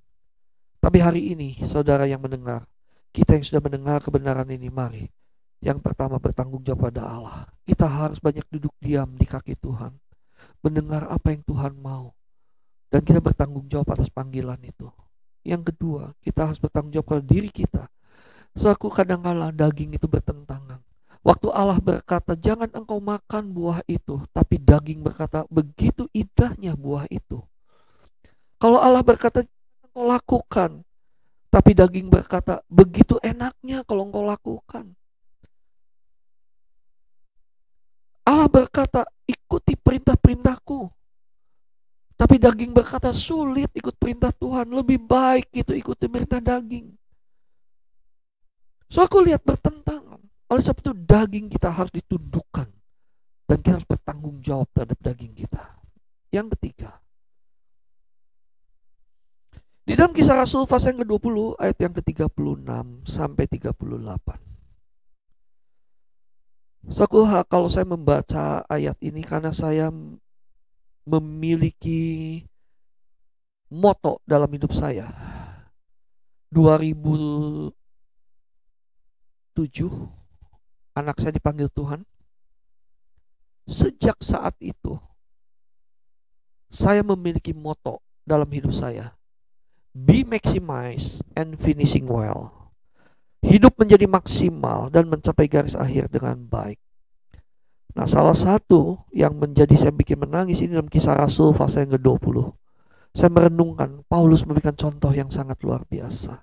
Tapi hari ini saudara yang mendengar, kita yang sudah mendengar kebenaran ini, mari yang pertama bertanggung jawab pada Allah. Kita harus banyak duduk diam di kaki Tuhan, mendengar apa yang Tuhan mau. Dan kita bertanggung jawab atas panggilan itu. Yang kedua, kita harus bertanggung jawab pada diri kita. Aku kadang-kala daging itu bertentangan. Waktu Allah berkata, jangan engkau makan buah itu. Tapi daging berkata, begitu indahnya buah itu. Kalau Allah berkata, engkau lakukan. Tapi daging berkata, begitu enaknya kalau engkau lakukan. Allah berkata, ikuti perintah-perintahku. Tapi daging berkata sulit ikut perintah Tuhan. Lebih baik itu ikuti perintah daging. So aku lihat bertentangan. Oleh sebab itu daging kita harus ditundukkan. Dan kita harus bertanggung jawab terhadap daging kita. Yang ketiga. Di dalam Kisah Rasul pasal yang ke-20 ayat yang ke-36 sampai 38. So kalau saya membaca ayat ini karena saya memiliki moto dalam hidup saya. 2007 anak saya dipanggil Tuhan. Sejak saat itu saya memiliki moto dalam hidup saya. Be maximize and finishing well. Hidup menjadi maksimal dan mencapai garis akhir dengan baik. Nah, salah satu yang menjadi saya bikin menangis ini dalam Kisah Rasul pasal yang ke-20. Saya merenungkan Paulus memberikan contoh yang sangat luar biasa.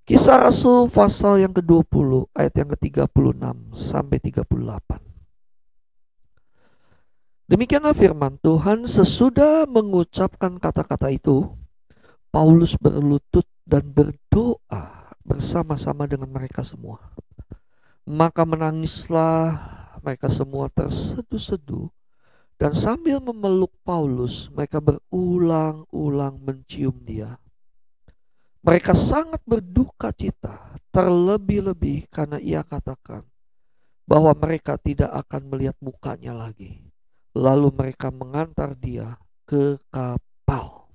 Kisah Rasul pasal yang ke-20 ayat yang ke-36 sampai 38. Demikianlah firman Tuhan. Sesudah mengucapkan kata-kata itu, Paulus berlutut dan berdoa bersama-sama dengan mereka semua. Maka menangislah mereka semua terseduh-seduh, dan sambil memeluk Paulus, mereka berulang-ulang mencium dia. Mereka sangat berduka cita, terlebih-lebih karena ia katakan bahwa mereka tidak akan melihat mukanya lagi. Lalu mereka mengantar dia ke kapal.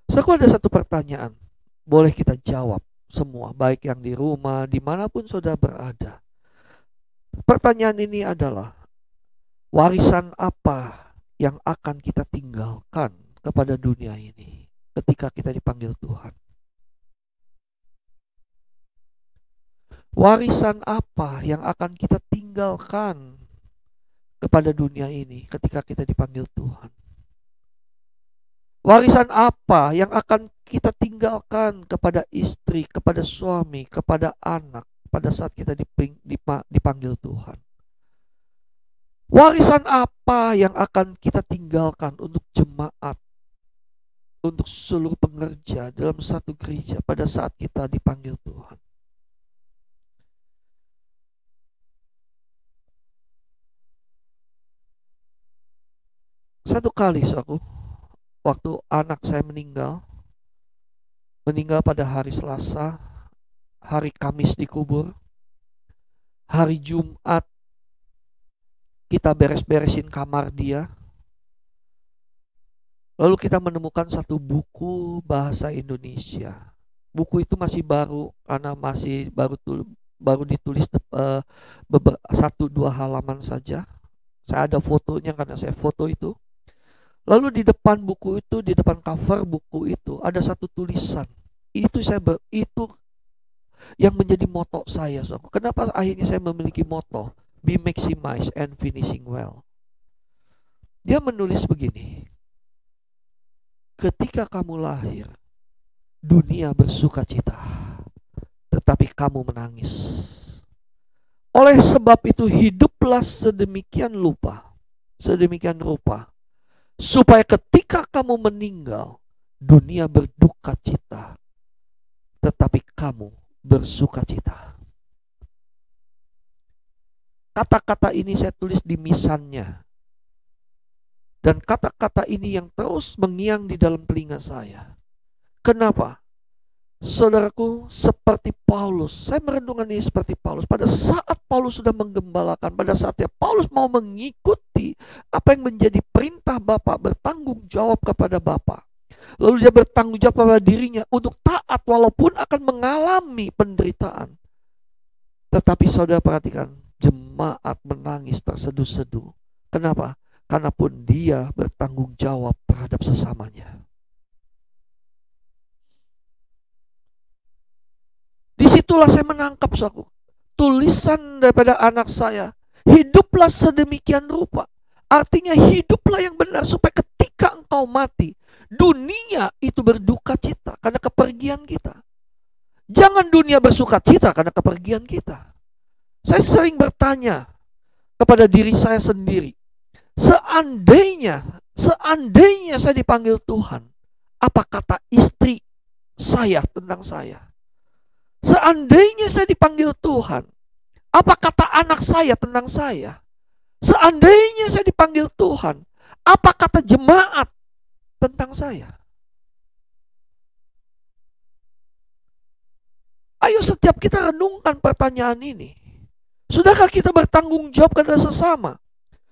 So, aku ada satu pertanyaan, boleh kita jawab semua, baik yang di rumah, dimanapun saudara berada. Pertanyaan ini adalah, warisan apa yang akan kita tinggalkan kepada dunia ini ketika kita dipanggil Tuhan? Warisan apa yang akan kita tinggalkan kepada dunia ini ketika kita dipanggil Tuhan? Warisan apa yang akan kita tinggalkan kepada istri, kepada suami, kepada anak pada saat kita dipanggil Tuhan? Warisan apa yang akan kita tinggalkan untuk jemaat, untuk seluruh pengerja dalam satu gereja pada saat kita dipanggil Tuhan? Satu kali, saudaraku, waktu anak saya meninggal pada hari Selasa, hari Kamis dikubur, hari Jumat kita beres-beresin kamar dia. Lalu kita menemukan satu buku bahasa Indonesia. Buku itu masih baru karena masih baru ditulis 1-2 halaman saja. Saya ada fotonya karena saya foto itu. Lalu di depan buku itu, di depan cover buku itu ada satu tulisan. Itu yang menjadi moto saya. So, kenapa akhirnya saya memiliki moto Be maximize and finishing well. Dia menulis begini. Ketika kamu lahir, dunia bersuka cita, tetapi kamu menangis. Oleh sebab itu hiduplah sedemikian rupa, supaya ketika kamu meninggal, dunia berduka cita, tetapi kamu bersuka cita. Kata-kata ini saya tulis di misannya. Dan kata-kata ini yang terus mengiang di dalam telinga saya. Kenapa? Saudaraku, seperti Paulus, saya merenungkan ini seperti Paulus. Pada saat Paulus sudah menggembalakan, pada saatnya Paulus mau mengikuti apa yang menjadi perintah Bapa, bertanggung jawab kepada Bapa. Lalu dia bertanggung jawab kepada dirinya untuk taat walaupun akan mengalami penderitaan. Tetapi saudara perhatikan, jemaat menangis terseduh-seduh. Kenapa? Karena pun dia bertanggung jawab terhadap sesamanya. Disitulah saya menangkap suatu tulisan daripada anak saya. Hiduplah sedemikian rupa. Artinya hiduplah yang benar supaya ketika engkau mati, dunia itu berduka cita karena kepergian kita. Jangan dunia bersuka cita karena kepergian kita. Saya sering bertanya kepada diri saya sendiri, seandainya saya dipanggil Tuhan, apa kata istri saya tentang saya? Seandainya saya dipanggil Tuhan, apa kata anak saya tentang saya? Seandainya saya dipanggil Tuhan, apa kata jemaat tentang saya? Ayo setiap kita renungkan pertanyaan ini. Sudahkah kita bertanggung jawab kepada sesama?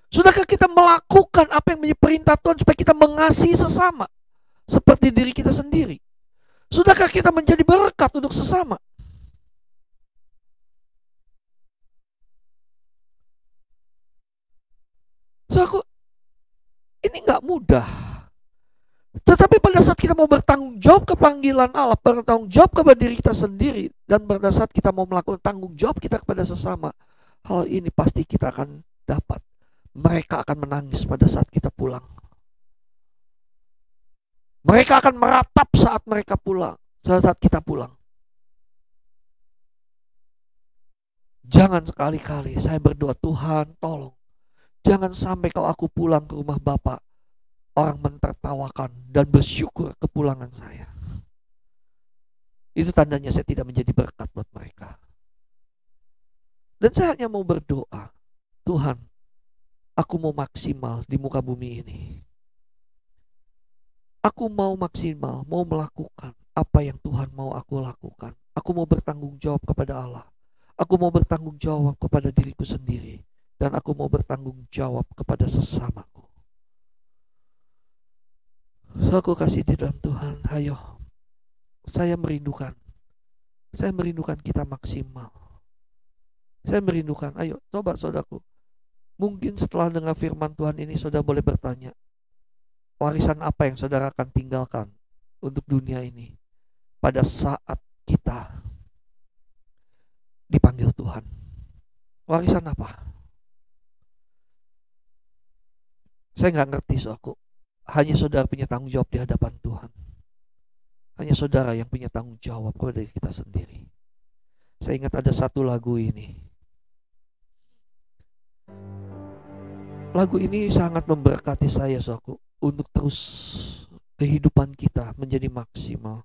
Sudahkah kita melakukan apa yang menjadi perintah Tuhan supaya kita mengasihi sesama seperti diri kita sendiri? Sudahkah kita menjadi berkat untuk sesama? So, ini nggak mudah. Tetapi pada saat kita mau bertanggung jawab ke panggilan Allah, bertanggung jawab kepada diri kita sendiri, dan pada saat kita mau melakukan tanggung jawab kita kepada sesama, hal ini pasti kita akan dapat. Mereka akan menangis pada saat kita pulang. Mereka akan meratap saat mereka pulang, saat kita pulang. Jangan sekali-kali saya berdoa, Tuhan tolong, jangan sampai kalau aku pulang ke rumah Bapak, orang mentertawakan dan bersyukur kepulangan saya. Itu tandanya saya tidak menjadi berkat buat mereka. Dan saya hanya mau berdoa, Tuhan, aku mau maksimal di muka bumi ini. Aku mau maksimal, mau melakukan apa yang Tuhan mau aku lakukan. Aku mau bertanggung jawab kepada Allah. Aku mau bertanggung jawab kepada diriku sendiri. Dan aku mau bertanggung jawab kepada sesamaku. So, aku kasih di dalam Tuhan, ayo. Saya merindukan kita maksimal. Saya merindukan, ayo coba saudaraku. Mungkin setelah dengar firman Tuhan ini, saudara boleh bertanya, warisan apa yang saudara akan tinggalkan untuk dunia ini pada saat kita dipanggil Tuhan. Warisan apa? Saya nggak ngerti, saudaraku. Hanya saudara punya tanggung jawab di hadapan Tuhan. Hanya saudara yang punya tanggung jawab kepada diri kita sendiri. Saya ingat ada satu lagu ini. Lagu ini sangat memberkati saya, saudaraku, untuk terus kehidupan kita menjadi maksimal.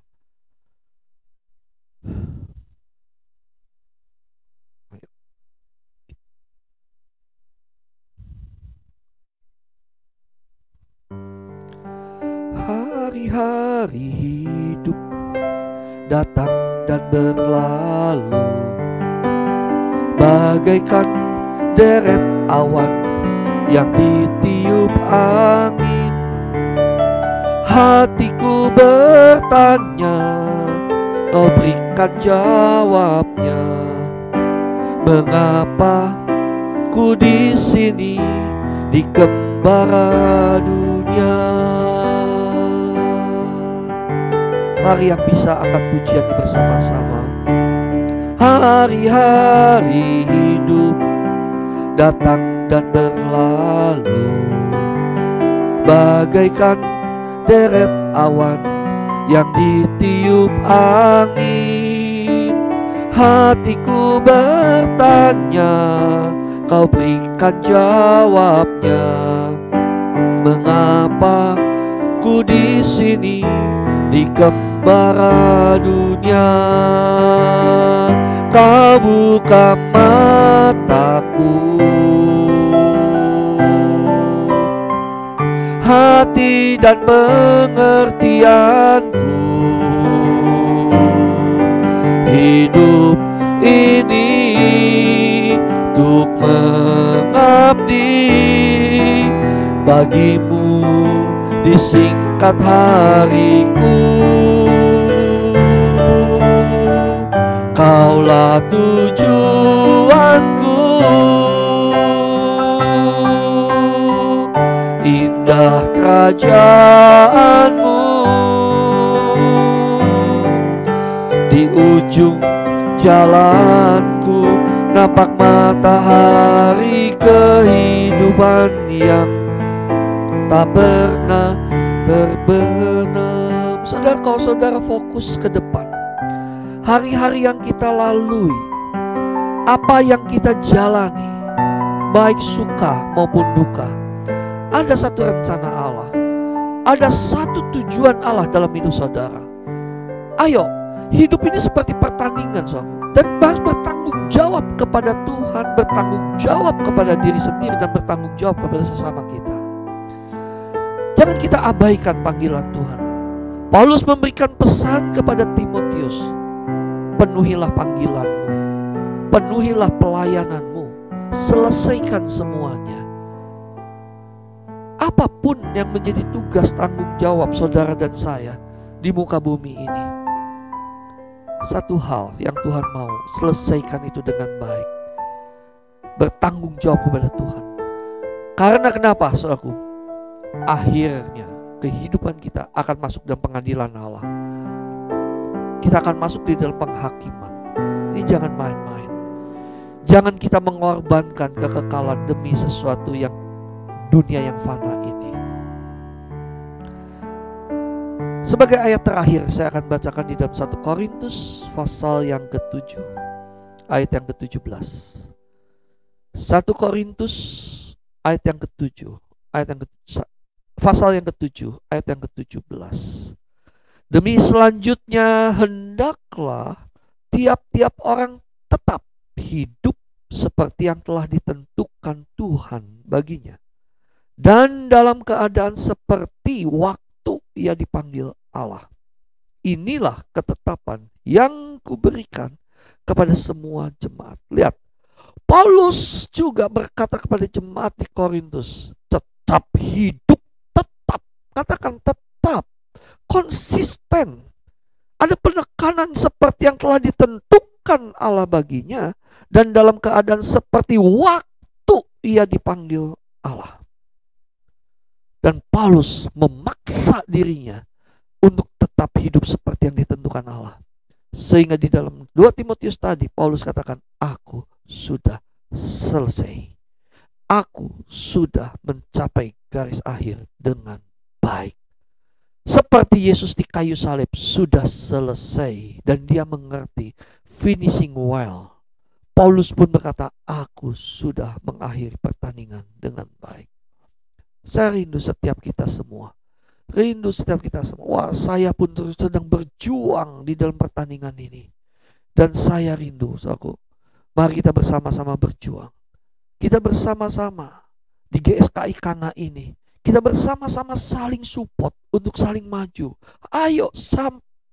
Hari-hari hidup datang dan berlalu, bagaikan deret awan yang ditiup angin. Hatiku bertanya, kau berikan jawabnya. Mengapa ku di sini di gembala dunia? Mari yang bisa angkat pujian bersama-sama. Hari-hari hidup datang dan berlalu, bagaikan deret awan yang ditiup angin. Hatiku bertanya, kau berikan jawabnya. Mengapa ku di sini di gembala dunia? Kau buka mataku, hati dan pengertianku. Hidup ini untuk mengabdi bagimu, disingkat hariku. Kaulah tujuanku, indah kerajaanmu. Di ujung jalanku nampak matahari kehidupan yang tak pernah terbenam. Saudara, kalau saudara fokus ke depan, hari-hari yang kita lalui, apa yang kita jalani, baik suka maupun duka, ada satu rencana Allah, ada satu tujuan Allah dalam hidup saudara. Ayo, hidup ini seperti pertandingan, saudara, dan harus bertanggung jawab kepada Tuhan, bertanggung jawab kepada diri sendiri, dan bertanggung jawab kepada sesama kita. Jangan kita abaikan panggilan Tuhan. Paulus memberikan pesan kepada Timotius, penuhilah panggilanmu, penuhilah pelayananmu, selesaikan semuanya. Apapun yang menjadi tugas tanggung jawab saudara dan saya di muka bumi ini, satu hal yang Tuhan mau, selesaikan itu dengan baik. Bertanggung jawab kepada Tuhan. Karena kenapa, saudaraku? Akhirnya kehidupan kita akan masuk dalam pengadilan Allah. Kita akan masuk di dalam penghakiman. Ini jangan main-main. Jangan kita mengorbankan kekekalan demi sesuatu yang dunia yang fana ini. Sebagai ayat terakhir saya akan bacakan di dalam 1 Korintus pasal yang ke-7 ayat yang ke-17. 1 Korintus ayat yang ke-7 ayat yang pasal yang ke-7 ayat yang ke-17. Demi selanjutnya hendaklah tiap-tiap orang tetap hidup seperti yang telah ditentukan Tuhan baginya, dan dalam keadaan seperti waktu ia dipanggil Allah. Inilah ketetapan yang kuberikan kepada semua jemaat. Lihat, Paulus juga berkata kepada jemaat di Korintus, tetap hidup, tetap, katakan tetap, konsisten. Ada penekanan seperti yang telah ditentukan Allah baginya, dan dalam keadaan seperti waktu ia dipanggil Allah. Dan Paulus memaksa dirinya untuk tetap hidup seperti yang ditentukan Allah. Sehingga di dalam 2 Timotius tadi Paulus katakan, aku sudah selesai. Aku sudah mencapai garis akhir dengan baik. Seperti Yesus di kayu salib sudah selesai dan dia mengerti finishing well. Paulus pun berkata, aku sudah mengakhiri pertandingan dengan baik. Saya rindu setiap kita semua. Rindu setiap kita semua. Wah, saya pun terus sedang berjuang di dalam pertandingan ini. Dan saya rindu, saudaraku. Mari kita bersama-sama berjuang. Kita bersama-sama di GSKI Kana ini. Kita bersama-sama saling support untuk saling maju. Ayo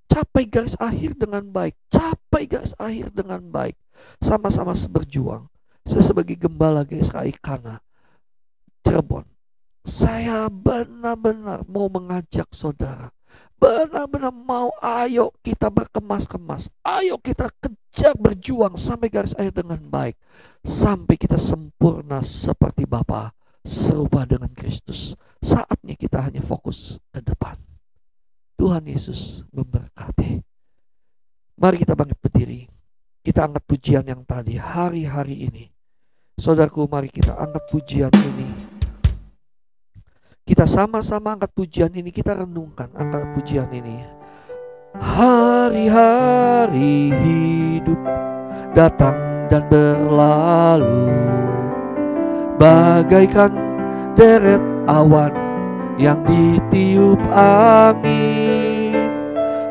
capai garis akhir dengan baik. Capai garis akhir dengan baik. Sama-sama berjuang. Saya sebagai gembala GSKI Kana Cirebon, saya benar-benar mau mengajak saudara. Benar-benar mau, ayo kita berkemas-kemas. Ayo kita kejar berjuang sampai garis akhir dengan baik. Sampai kita sempurna seperti Bapa, serupa dengan Kristus. Saatnya kita hanya fokus ke depan. Tuhan Yesus memberkati. Mari kita bangkit berdiri. Kita angkat pujian yang tadi, hari-hari ini. Saudaraku, mari kita angkat pujian ini. Kita sama-sama angkat pujian ini, kita renungkan angkat pujian ini. Hari-hari hidup datang dan berlalu, bagaikan deret awan yang ditiup angin.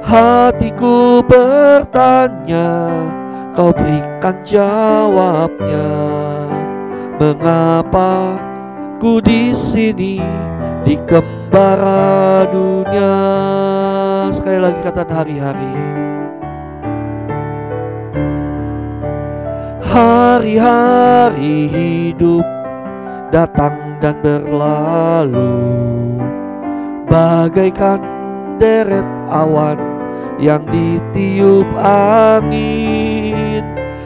Hatiku bertanya, kau berikan jawabnya. Mengapa ku di sini di kembara dunia? Sekali lagi katakan hari-hari. Hari-hari hidup datang dan berlalu, bagaikan deret awan yang ditiup angin.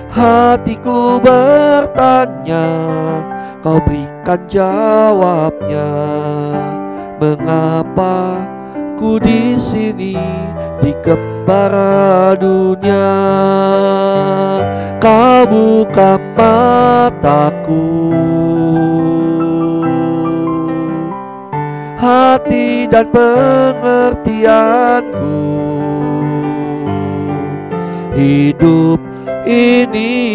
Hatiku bertanya, kau berikan jawabnya. Mengapa ku di sini di kembara dunia? Kau buka mataku, hati dan pengertianku. Hidup ini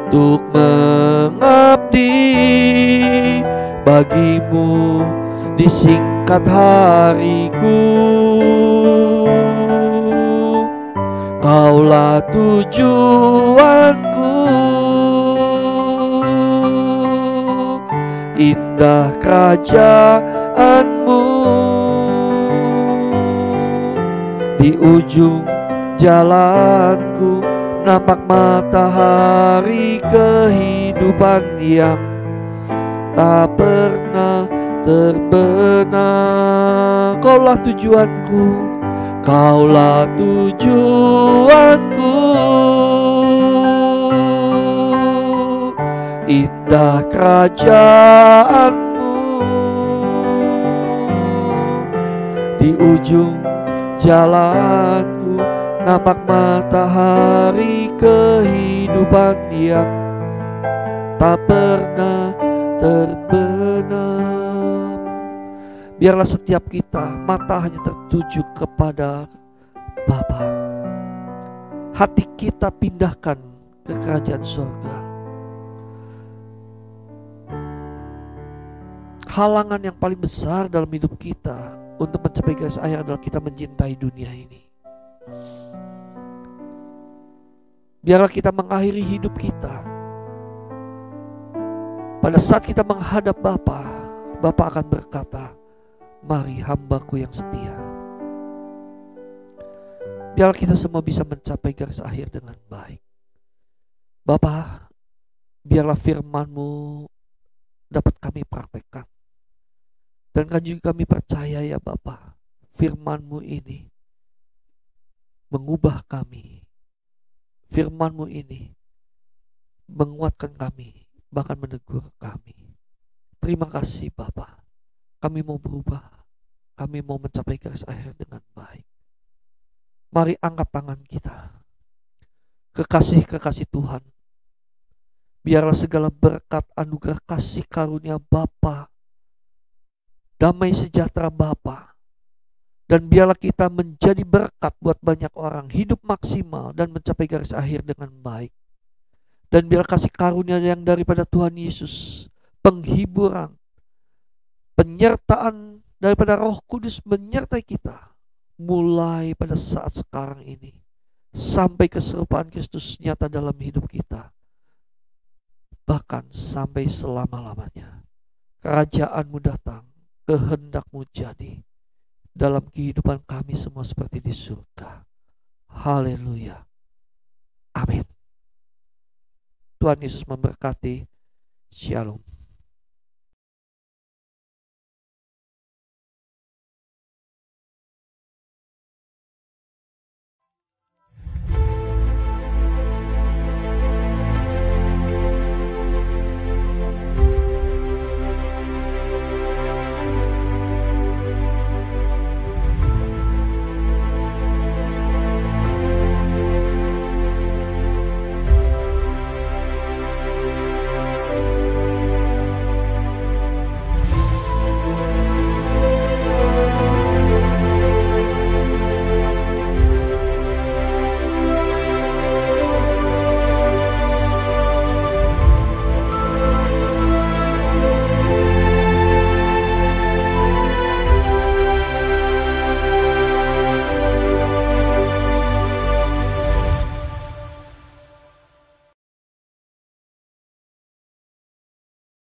untuk mengabdi bagimu, disingkat hariku. Kaulah tujuanku, indah kerajaanmu. Di ujung jalanku nampak matahari kehidupan yang tak pernah terbenam. Kaulah tujuanku, kaulah tujuanku, indah kerajaanmu. Di ujung jalanku nampak matahari kehidupan yang tak pernah terbenam. Biarlah setiap kita mata hanya tertuju kepada Bapa. Hati kita pindahkan ke kerajaan surga. Halangan yang paling besar dalam hidup kita untuk mencapai garis akhir adalah kita mencintai dunia ini. Biarlah kita mengakhiri hidup kita. Pada saat kita menghadap Bapa, Bapa akan berkata, mari hambaku yang setia. Biarlah kita semua bisa mencapai garis akhir dengan baik. Bapa, biarlah firman-Mu dapat kami praktekkan. Dan kan juga kami percaya ya Bapa, firman-Mu ini mengubah kami. Firman-Mu ini menguatkan kami, bahkan menegur kami. Terima kasih Bapa. Kami mau berubah. Kami mau mencapai garis akhir dengan baik. Mari angkat tangan kita. Kekasih-kekasih Tuhan, biarlah segala berkat anugerah kasih karunia Bapa, damai sejahtera Bapa, dan biarlah kita menjadi berkat buat banyak orang, hidup maksimal dan mencapai garis akhir dengan baik. Dan biarlah kasih karunia yang daripada Tuhan Yesus, penghiburan, penyertaan daripada Roh Kudus menyertai kita mulai pada saat sekarang ini sampai keserupaan Kristus nyata dalam hidup kita, bahkan sampai selama-lamanya. Kerajaan-Mu datang, kehendak-Mu jadi dalam kehidupan kami semua seperti di surga. Haleluya. Amin. Tuhan Yesus memberkati. Shalom.